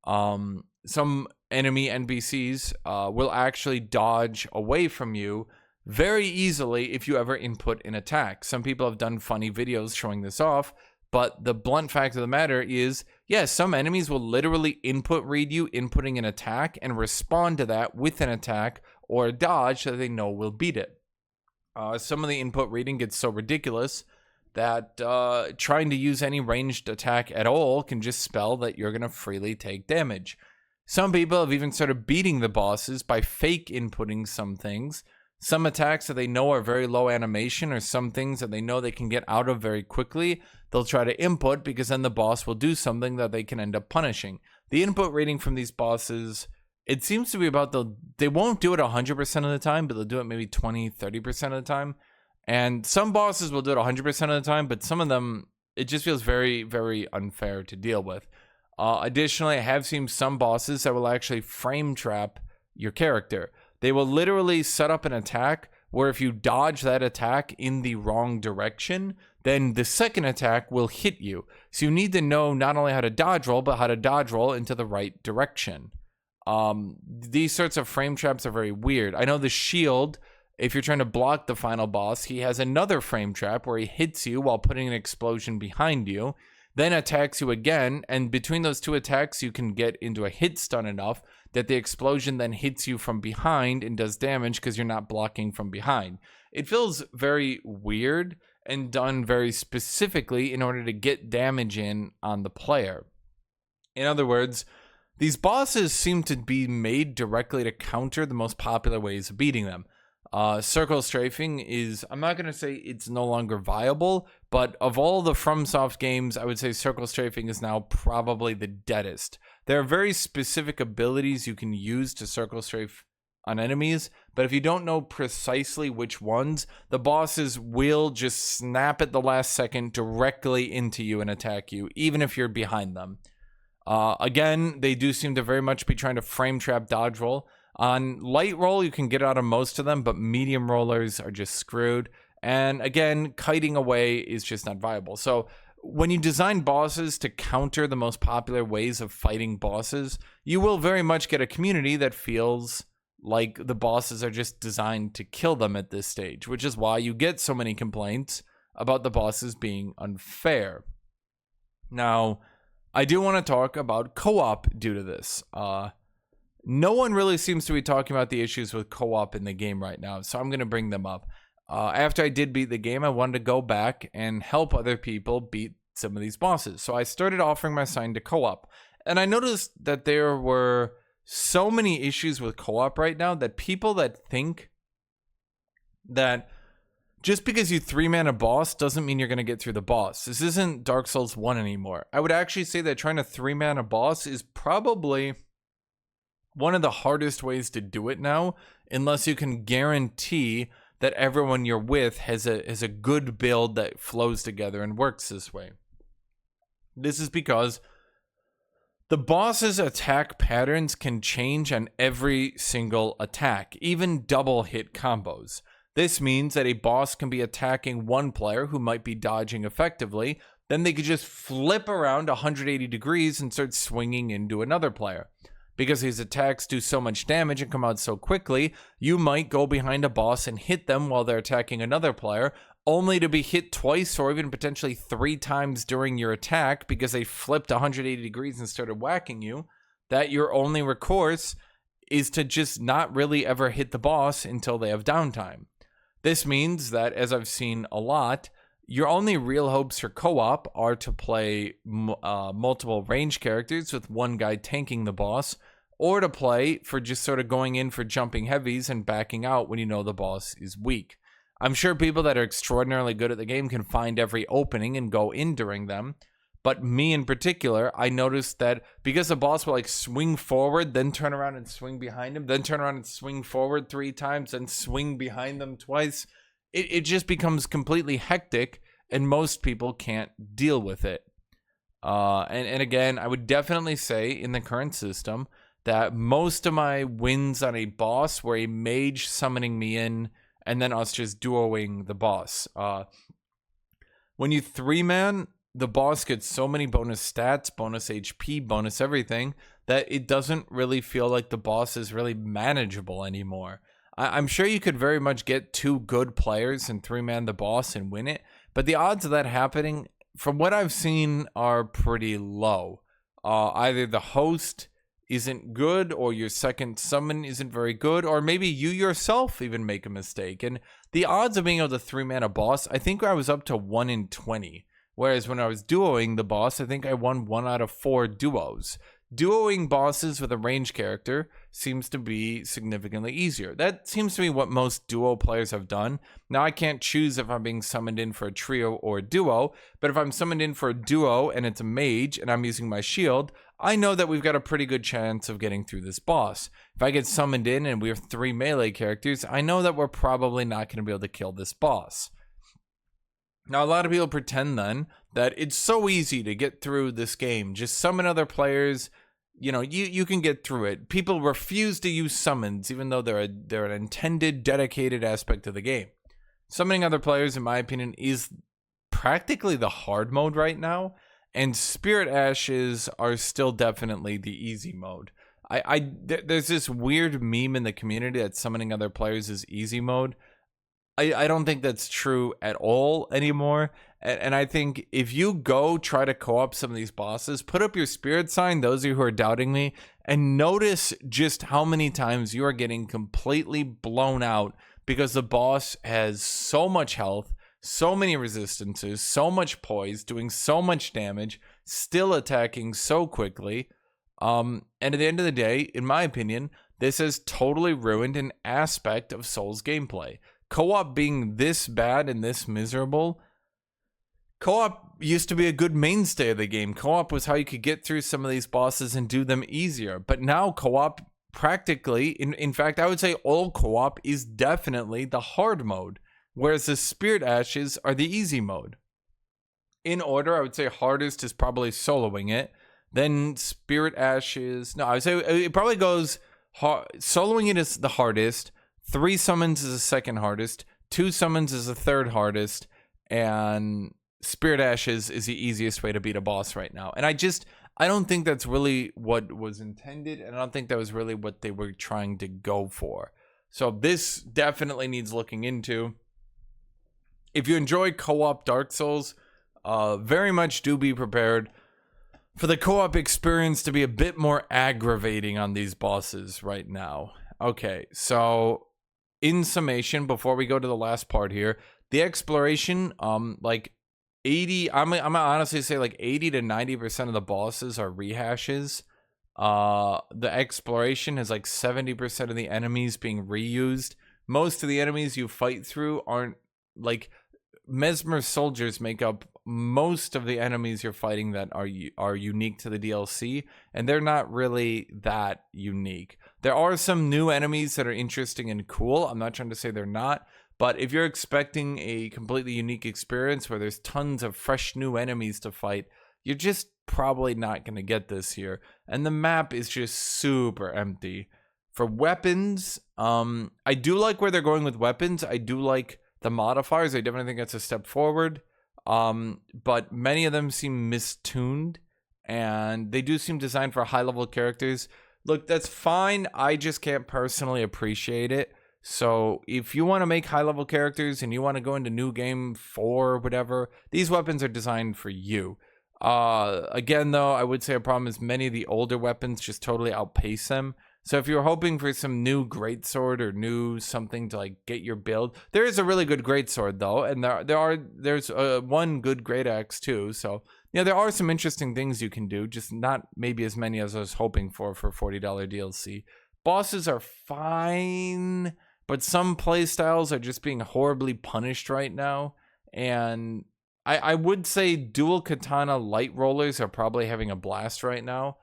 Some enemy NPCs will actually dodge away from you very easily if you ever input an attack. Some people have done funny videos showing this off, but the blunt fact of the matter is, yes, some enemies will literally input read you inputting an attack and respond to that with an attack or a dodge that they know will beat it. Some of the input reading gets so ridiculous that trying to use any ranged attack at all can just spell that you're going to freely take damage. Some people have even started beating the bosses by fake inputting some things, some attacks that they know are very low animation, or some things that they know they can get out of very quickly, they'll try to input, because then the boss will do something that they can end up punishing. The input rating from these bosses, it seems to be about they won't do it 100% of the time, but they'll do it maybe 20-30% of the time. And some bosses will do it 100% of the time, but some of them, it just feels very, very unfair to deal with. Additionally, I have seen some bosses that will actually frame trap your character. They will literally set up an attack where if you dodge that attack in the wrong direction, then the second attack will hit you. So you need to know not only how to dodge roll, but how to dodge roll into the right direction. These sorts of frame traps are very weird. I know the shield, if you're trying to block the final boss, he has another frame trap where he hits you while putting an explosion behind you, then attacks you again, and between those two attacks, you can get into a hit stun enough that the explosion then hits you from behind and does damage because you're not blocking from behind. It feels very weird and done very specifically in order to get damage in on the player. In other words, these bosses seem to be made directly to counter the most popular ways of beating them. Circle strafing is, I'm not going to say it's no longer viable, but of all the Fromsoft games, I would say circle strafing is now probably the deadest. There are very specific abilities you can use to circle strafe on enemies, but if you don't know precisely which ones, the bosses will just snap at the last second directly into you and attack you, even if you're behind them. Again, they do seem to very much be trying to frame trap dodge roll. On light roll, you can get out of most of them, but medium rollers are just screwed. And again, kiting away is just not viable. So when you design bosses to counter the most popular ways of fighting bosses, you will very much get a community that feels like the bosses are just designed to kill them at this stage, which is why you get so many complaints about the bosses being unfair. Now, I do want to talk about co-op due to this. No one really seems to be talking about the issues with co-op in the game right now, so I'm going to bring them up. After I did beat the game, I wanted to go back and help other people beat some of these bosses. So I started offering my sign to co-op. And I noticed that there were so many issues with co-op right now that people that think that just because you 3-man a boss doesn't mean you're going to get through the boss. This isn't Dark Souls 1 anymore. I would actually say that trying to 3-man a boss is probably one of the hardest ways to do it now, unless you can guarantee that everyone you're with has a good build that flows together and works this way. This is because the boss's attack patterns can change on every single attack, even double hit combos. This means that a boss can be attacking one player who might be dodging effectively, then they could just flip around 180 degrees and start swinging into another player. Because his attacks do so much damage and come out so quickly, you might go behind a boss and hit them while they're attacking another player, only to be hit twice or even potentially 3 times during your attack because they flipped 180 degrees and started whacking you, that your only recourse is to just not really ever hit the boss until they have downtime. This means that, as I've seen a lot, your only real hopes for co-op are to play multiple range characters with one guy tanking the boss, or to play for just sort of going in for jumping heavies and backing out when you know the boss is weak. I'm sure people that are extraordinarily good at the game can find every opening and go in during them, but me in particular, I noticed that because the boss will like swing forward, then turn around and swing behind him, then turn around and swing forward 3 times, then swing behind them twice, it just becomes completely hectic, and most people can't deal with it. And again, I would definitely say in the current system that most of my wins on a boss were a mage summoning me in, and then us just duoing the boss. When you 3-man, the boss gets so many bonus stats, bonus HP, bonus everything, that it doesn't really feel like the boss is really manageable anymore. I'm sure you could very much get 2 good players and 3-man the boss and win it, but the odds of that happening, from what I've seen, are pretty low. Either the host isn't good, or your second summon isn't very good, or maybe you yourself even make a mistake. And the odds of being able to 3-man a boss, I think I was up to 1 in 20. Whereas when I was duoing the boss, I think I won 1 out of 4 duos. duoing bosses with a ranged character seems to be significantly easier. That seems to be what most duo players have done. Now, I can't choose if I'm being summoned in for a trio or a duo, but if I'm summoned in for a duo and it's a mage and I'm using my shield, I know that we've got a pretty good chance of getting through this boss. If I get summoned in and we have 3 melee characters, I know that we're probably not going to be able to kill this boss. Now, a lot of people pretend then that it's so easy to get through this game. Just summon other players. You know, you can get through it. People refuse to use summons, even though they're an intended, dedicated aspect of the game. Summoning other players, in my opinion, is practically the hard mode right now, and Spirit Ashes are still definitely the easy mode. There's this weird meme in the community that summoning other players is easy mode. I don't think that's true at all anymore. And I think if you go try to co-op some of these bosses, put up your spirit sign, those of you who are doubting me, and notice just how many times you are getting completely blown out because the boss has so much health, so many resistances, so much poise, doing so much damage, still attacking so quickly. And at the end of the day, in my opinion, this has totally ruined an aspect of Souls gameplay. Co-op being this bad and this miserable. Co-op used to be a good mainstay of the game. Co-op was how you could get through some of these bosses and do them easier. But now co-op practically, in fact, I would say all co-op is definitely the hard mode, whereas the Spirit Ashes are the easy mode. In order, I would say hardest is probably soloing it. Then Spirit Ashes, no, I would say it probably goes hard. Soloing it is the hardest. 3 summons is the second hardest. 2 summons is the third hardest. And Spirit Ashes is the easiest way to beat a boss right now. And I don't think that's really what was intended. And I don't think that was really what they were trying to go for. So this definitely needs looking into. If you enjoy co-op Dark Souls, very much do be prepared for the co-op experience to be a bit more aggravating on these bosses right now. Okay, so in summation, before we go to the last part here, the exploration, like 80, I'm gonna honestly say like 80 to 90% of the bosses are rehashes. The exploration has like 70% of the enemies being reused. Most of the enemies you fight through aren't like Mesmer soldiers make up most of the enemies you're fighting that are unique to the DLC, and they're not really that unique. There are some new enemies that are interesting and cool. I'm not trying to say they're not, but if you're expecting a completely unique experience where there's tons of fresh new enemies to fight, you're just probably not going to get this here. And the map is just super empty. For weapons, I do like where they're going with weapons. I do like the modifiers. I definitely think that's a step forward. But many of them seem mistuned, and they do seem designed for high-level characters. Look, that's fine. I just can't personally appreciate it. So if you want to make high-level characters and you want to go into New Game 4 or whatever, these weapons are designed for you. Again, though, I would say a problem is many of the older weapons just totally outpace them. So if you're hoping for some new greatsword or new something to like get your build, there is a really good greatsword though, and there's one good great axe too. So yeah, there are some interesting things you can do, just not maybe as many as I was hoping for $40 DLC. Bosses are fine, but some playstyles are just being horribly punished right now, and I would say dual katana light rollers are probably having a blast right now.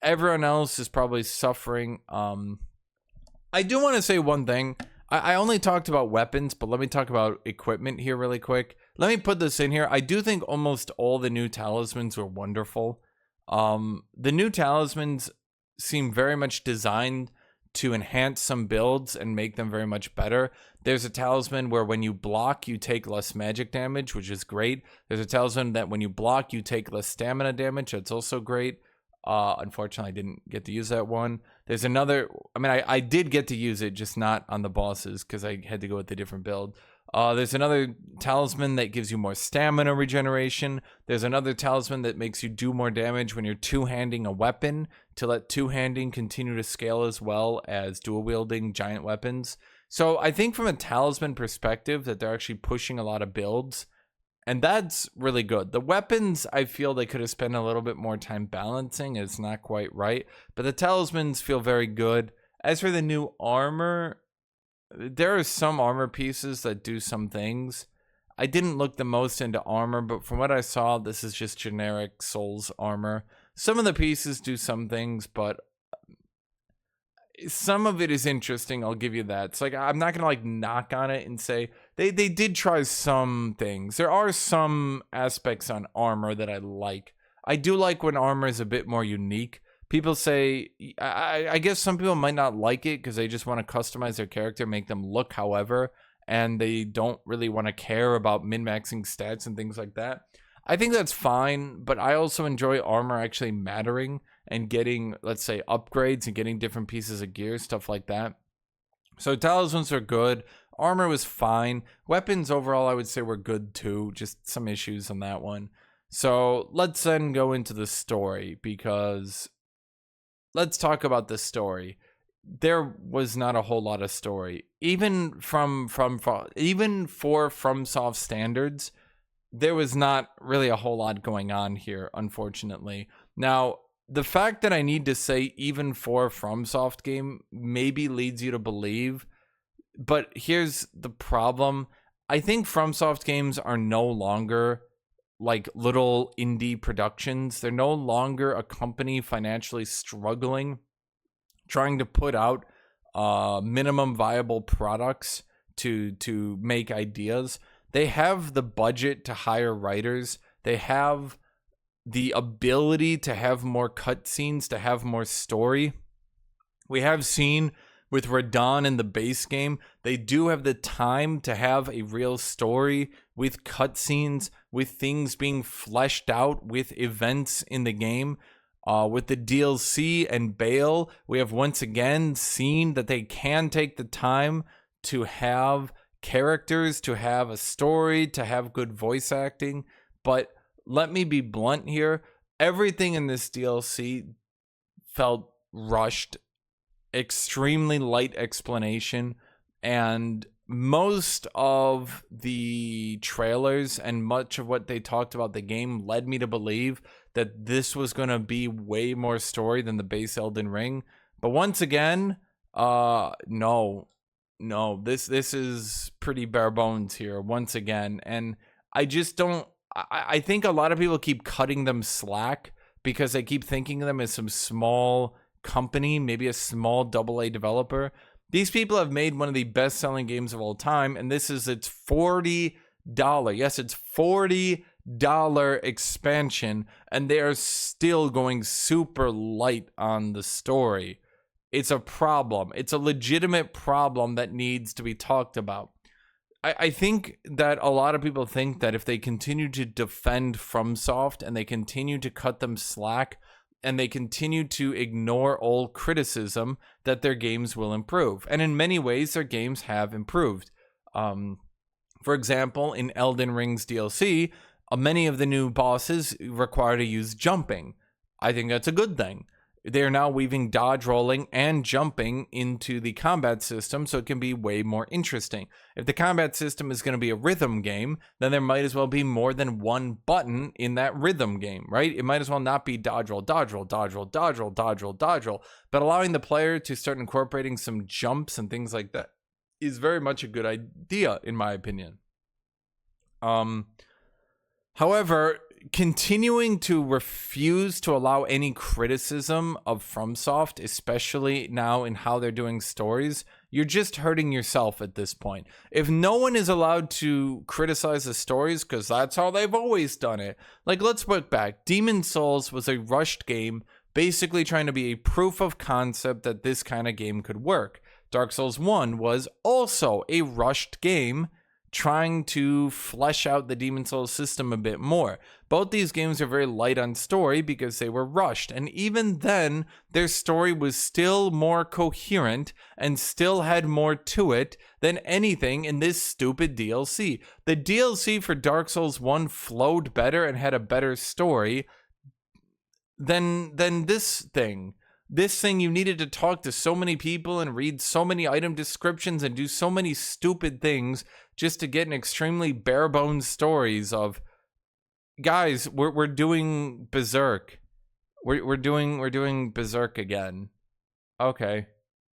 Everyone else is probably suffering. I do want to say one thing. I only talked about weapons, but let me talk about equipment here really quick. Let me put this in here. I do think almost all the new talismans were wonderful. The new talismans seem very much designed to enhance some builds and make them very much better. There's a talisman where when you block, you take less magic damage, which is great. There's a talisman that when you block, you take less stamina damage. That's also great. Unfortunately, I didn't get to use that one. There's another, I did get to use it, just not on the bosses because I had to go with a different build. There's another talisman that gives you more stamina regeneration. There's another talisman that makes you do more damage when you're two-handing a weapon to let two-handing continue to scale as well as dual-wielding giant weapons. So I think from a talisman perspective that they're actually pushing a lot of builds And that's really good. The weapons, I feel they could have spent a little bit more time balancing. It's not quite right. But the talismans feel very good. As for the new armor, there are some armor pieces that do some things. I didn't look the most into armor, but from what I saw, this is just generic Souls armor. Some of the pieces do some things, but some of it is interesting. I'll give you that. It's like, I'm not gonna like knock on it and say they did try some things. There are some aspects on armor that I like. I do like when armor is a bit more unique. People say, I guess some people might not like it because they just want to customize their character, make them look however, and they don't really want to care about min-maxing stats and things like that. I think that's fine, but I also enjoy armor actually mattering and getting, let's say, upgrades and getting different pieces of gear, stuff like that. So talismans are good. Armor was fine. Weapons overall, I would say, were good too. Just some issues on that one. So let's then go into the story, because let's talk about the story. There was not a whole lot of story. Even for Fromsoft standards, there was not really a whole lot going on here, unfortunately. Now, the fact that I need to say even for a Fromsoft game maybe leads you to believe, but here's the problem. I think Fromsoft games are no longer like little indie productions. They're no longer a company financially struggling, trying to put out minimum viable products to make ideas. They have the budget to hire writers. They have the ability to have more cutscenes, to have more story. We have seen with Radon in the base game, they do have the time to have a real story with cutscenes, with things being fleshed out, with events in the game. With the DLC and Bale, we have once again seen that they can take the time to have characters, to have a story, to have good voice acting. But let me be blunt here. Everything in this DLC felt rushed, extremely light explanation, and most of the trailers and much of what they talked about the game led me to believe that this was going to be way more story than the base Elden Ring. But once again, no, this is pretty bare bones here once again. And I just don't, I think a lot of people keep cutting them slack because they keep thinking of them as some small company, maybe a small AA developer. These people have made one of the best-selling games of all time, and this is its $40. Yes, it's $40 expansion, and they are still going super light on the story. It's a problem. It's a legitimate problem that needs to be talked about. I think that a lot of people think that if they continue to defend Fromsoft and they continue to cut them slack and they continue to ignore old criticism, that their games will improve. And in many ways, their games have improved. For example, in Elden Ring's DLC, many of the new bosses require to use jumping. I think that's a good thing. They are now weaving dodge rolling and jumping into the combat system, so it can be way more interesting. If the combat system is going to be a rhythm game, then there might as well be more than one button in that rhythm game, right? It might as well not be dodge roll, dodge roll, dodge roll, dodge roll, dodge roll, dodge roll, but allowing the player to start incorporating some jumps and things like that is very much a good idea, in my opinion. However, continuing to refuse to allow any criticism of Fromsoft, especially now in how they're doing stories, you're just hurting yourself at this point. If no one is allowed to criticize the stories, because that's how they've always done it. Like, let's look back. Demon's Souls was a rushed game, basically trying to be a proof of concept that this kind of game could work. Dark Souls 1 was also a rushed game, trying to flesh out the Demon's Souls system a bit more. Both these games are very light on story because they were rushed, and even then, their story was still more coherent and still had more to it than anything in this stupid DLC. The DLC for Dark Souls 1 flowed better and had a better story than this thing. This thing, you needed to talk to so many people and read so many item descriptions and do so many stupid things just to get an extremely bare bones stories of, guys, we're doing Berserk. We're doing Berserk again. Okay,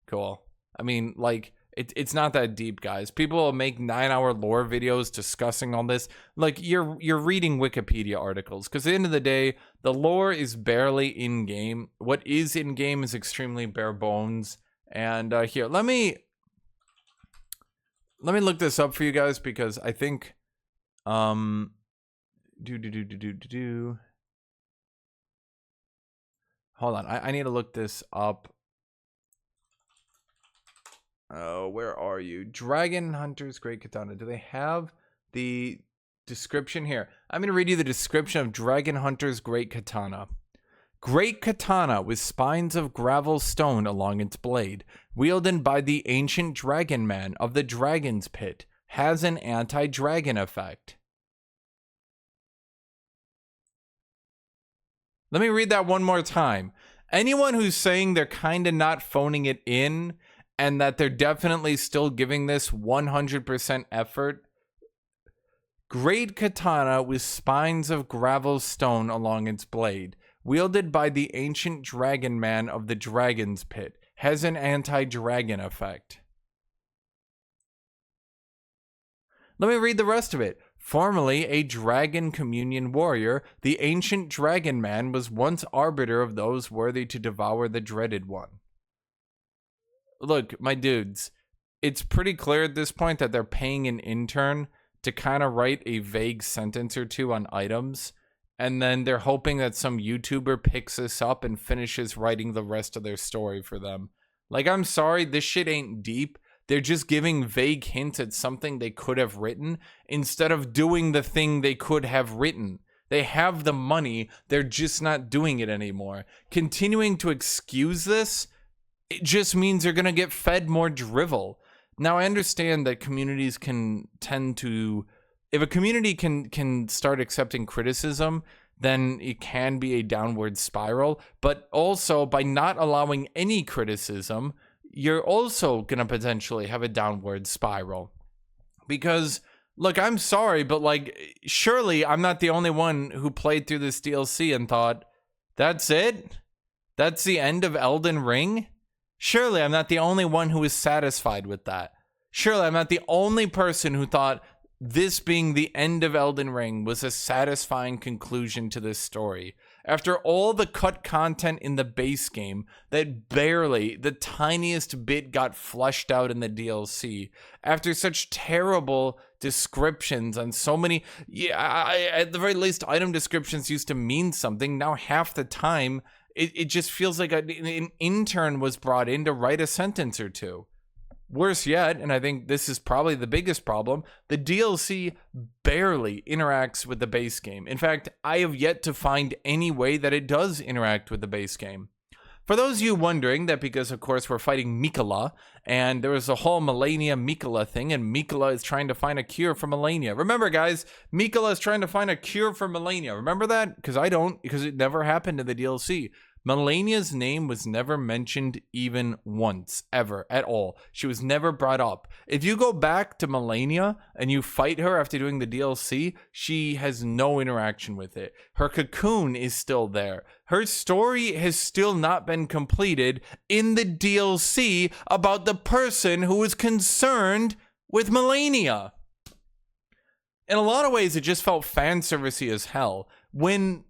cool. I mean, like, it's not that deep, guys. People will make 9-hour lore videos discussing all this. Like, you're reading Wikipedia articles, because at the end of the day, the lore is barely in game. What is in game is extremely bare bones. And here, let me look this up for you guys, because I think hold on, I need to look this up. Oh, where are you? Dragon Hunter's Great Katana. Do they have the description here? I'm going to read you the description of Dragon Hunter's Great Katana. Great katana with spines of gravel stone along its blade, wielded by the ancient dragon man of the dragon's pit, has an anti-dragon effect. Let me read that one more time. Anyone who's saying they're kind of not phoning it in and that they're definitely still giving this 100% effort. Great katana with spines of gravel stone along its blade, wielded by the ancient dragon man of the dragon's pit, has an anti-dragon effect. Let me read the rest of it. Formerly a dragon communion warrior, the ancient dragon man was once arbiter of those worthy to devour the dreaded one. Look, my dudes, it's pretty clear at this point that they're paying an intern to kind of write a vague sentence or two on items, and then they're hoping that some YouTuber picks this up and finishes writing the rest of their story for them. Like, I'm sorry, this shit ain't deep. They're just giving vague hints at something they could have written instead of doing the thing they could have written. They have the money, they're just not doing it anymore. Continuing to excuse this, it just means they're gonna get fed more drivel. Now, I understand that communities can tend to... If a community can start accepting criticism, then it can be a downward spiral. But also, by not allowing any criticism, you're also going to potentially have a downward spiral. Because, look, I'm sorry, but, like, surely I'm not the only one who played through this DLC and thought, that's it? That's the end of Elden Ring? Surely I'm not the only one who was satisfied with that. Surely I'm not the only person who thought this being the end of Elden Ring was a satisfying conclusion to this story. After all the cut content in the base game that barely, the tiniest bit got fleshed out in the DLC, after such terrible descriptions on so many, at the very least, item descriptions used to mean something. Now half the time, it just feels like an intern was brought in to write a sentence or two. Worse yet, and I think this is probably the biggest problem, the DLC barely interacts with the base game. In fact, I have yet to find any way that it does interact with the base game. For those of you wondering, that because, of course, we're fighting Mikola, and there was a whole Melania Mikola thing, and Mikola is trying to find a cure for Melania. Remember, guys, Mikola is trying to find a cure for Melania. Remember that? Because I don't, because it never happened in the DLC. Melania's name was never mentioned even once, ever, at all. She was never brought up. If you go back to Melania and you fight her after doing the DLC, she has no interaction with it. Her cocoon is still there. Her story has still not been completed in the DLC about the person who was concerned with Melania. In a lot of ways, it just felt fanservice-y as hell. When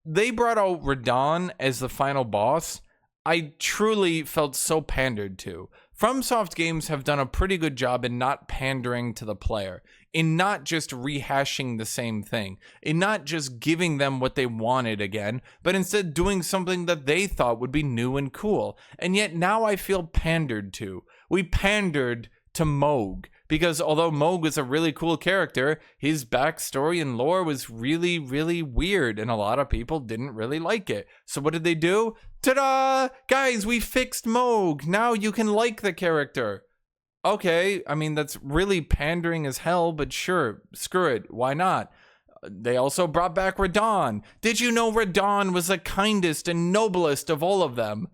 they brought out Radahn as the final boss, I truly felt so pandered to. Fromsoft games have done a pretty good job in not pandering to the player, in not just rehashing the same thing, in not just giving them what they wanted again, but instead doing something that they thought would be new and cool. And yet now I feel pandered to. We pandered to Mohg, because although Mohg was a really cool character, his backstory and lore was really, really weird, and a lot of people didn't really like it. So what did they do? Ta-da! Guys, we fixed Mohg! Now you can like the character. Okay, I mean, that's really pandering as hell, but sure, screw it, why not? They also brought back Radahn. Did you know Radahn was the kindest and noblest of all of them?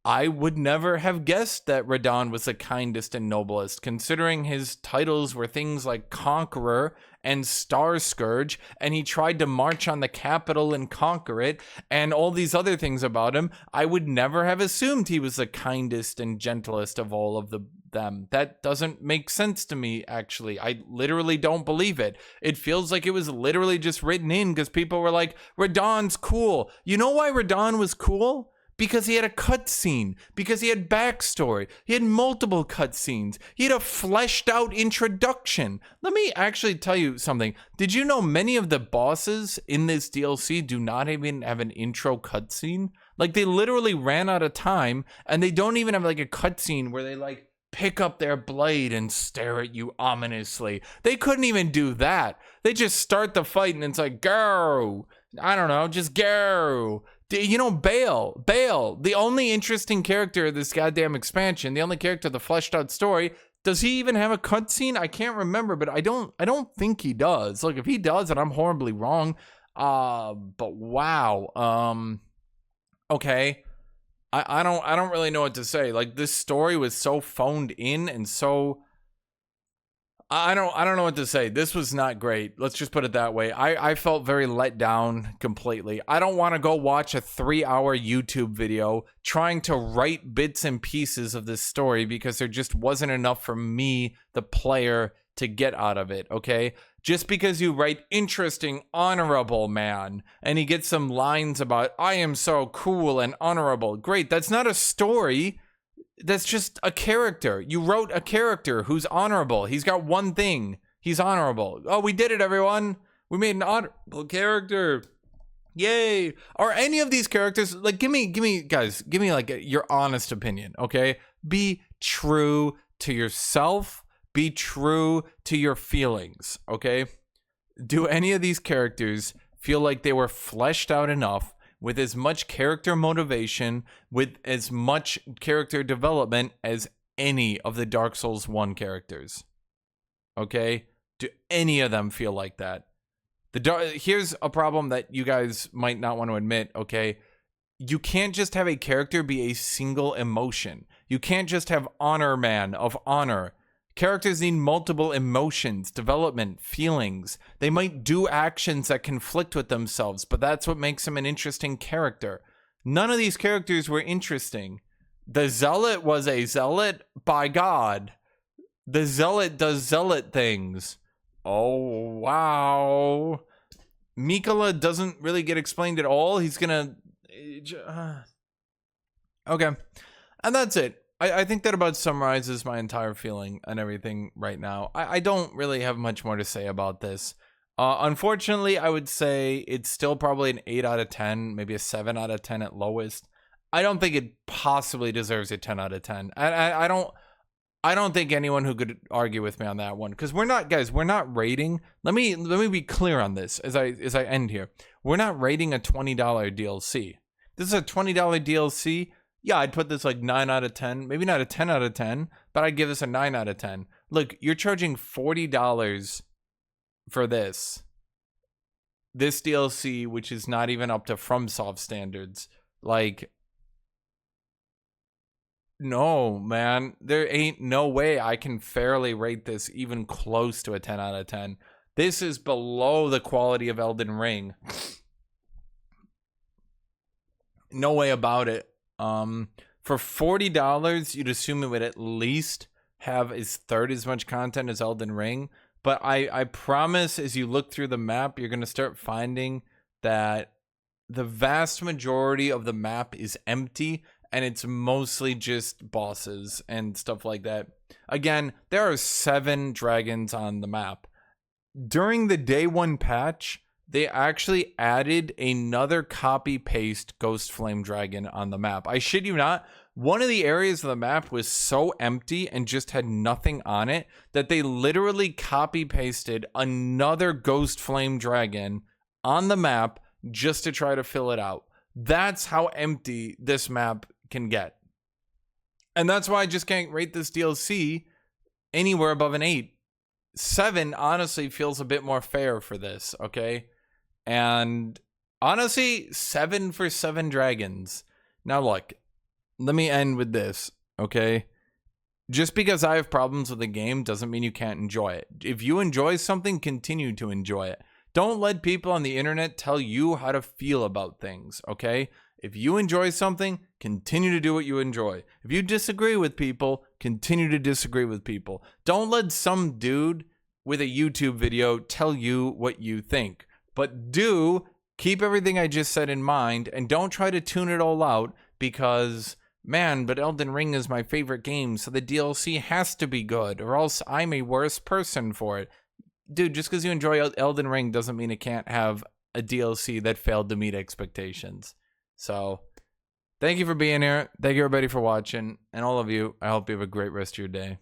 I would never have guessed that Radahn was the kindest and noblest, considering his titles were things like Conqueror and Star Scourge, and he tried to march on the capital and conquer it, and all these other things about him. I would never have assumed he was the kindest and gentlest of all of them. That doesn't make sense to me, actually. I literally don't believe it. It feels like it was literally just written in because people were like, Radahn's cool. You know why Radahn was cool? Because he had a cutscene, because he had backstory, he had multiple cutscenes, he had a fleshed out introduction. Let me actually tell you something. Did you know many of the bosses in this DLC do not even have an intro cutscene? Like, they literally ran out of time, and they don't even have like a cutscene where they like pick up their blade and stare at you ominously. They couldn't even do that. They just start the fight and it's like, go. I don't know, just go. You know, Bale, the only interesting character of this goddamn expansion, the only character of the fleshed out story, does he even have a cutscene? I can't remember, but I don't think he does. Look, if he does, then I'm horribly wrong. But wow. Okay. I don't really know what to say. Like, this story was so phoned in and so I don't know what to say. This was not great. Let's just put it that way. I felt very let down completely. I don't want to go watch a 3-hour YouTube video trying to write bits and pieces of this story because there just wasn't enough for me, the player, to get out of it, okay? Just because you write interesting, honorable man, and he gets some lines about, I am so cool and honorable. Great, that's not a story. That's just a character. You wrote a character who's honorable. He's got one thing. He's honorable. Oh, we did it, everyone. We made an honorable character. Yay. Are any of these characters, like, give me like your honest opinion, okay? Be true to yourself. Be true to your feelings, okay? Do any of these characters feel like they were fleshed out enough with as much character motivation, with as much character development as any of the Dark Souls 1 characters? Okay? Do any of them feel like that? Here's a problem that you guys might not want to admit, okay? You can't just have a character be a single emotion. You can't just have Honor Man of honor. Characters need multiple emotions, development, feelings. They might do actions that conflict with themselves, but that's what makes them an interesting character. None of these characters were interesting. The Zealot was a Zealot by God. The Zealot does Zealot things. Oh, wow. Mikola doesn't really get explained at all. He's gonna... Okay. And that's it. I think that about summarizes my entire feeling and everything right now. I don't really have much more to say about this. Unfortunately, I would say it's still probably an 8 out of 10, maybe a 7 out of 10 at lowest. I don't think it possibly deserves a 10 out of 10. I don't think anyone who could argue with me on that one, because we're not rating. Let me be clear on this as I end here. We're not rating a $20 DLC. This is a $20 DLC. Yeah, I'd put this like 9 out of 10, maybe not a 10 out of 10, but I'd give this a 9 out of 10. Look, you're charging $40 for this DLC, which is not even up to Fromsoft standards. Like, no, man, there ain't no way I can fairly rate this even close to a 10 out of 10. This is below the quality of Elden Ring. No way about it. For $40, you'd assume it would at least have a third as much content as Elden Ring. But I promise, as you look through the map, you're going to start finding that the vast majority of the map is empty, and it's mostly just bosses and stuff like that. Again, there are 7 dragons on the map. During the day 1 patch, they actually added another copy-paste Ghost Flame Dragon on the map. I shit you not, one of the areas of the map was so empty and just had nothing on it that they literally copy-pasted another Ghost Flame Dragon on the map just to try to fill it out. That's how empty this map can get. And that's why I just can't rate this DLC anywhere above an 8. 7 honestly feels a bit more fair for this, okay? And honestly, 7 for 7 dragons. Now look, let me end with this, okay? Just because I have problems with a game doesn't mean you can't enjoy it. If you enjoy something, continue to enjoy it. Don't let people on the internet tell you how to feel about things, okay? If you enjoy something, continue to do what you enjoy. If you disagree with people, continue to disagree with people. Don't let some dude with a YouTube video tell you what you think. But do keep everything I just said in mind and don't try to tune it all out because, man, but Elden Ring is my favorite game, so the DLC has to be good or else I'm a worse person for it. Dude, just because you enjoy Elden Ring doesn't mean it can't have a DLC that failed to meet expectations. So, thank you for being here. Thank you everybody for watching. And all of you, I hope you have a great rest of your day.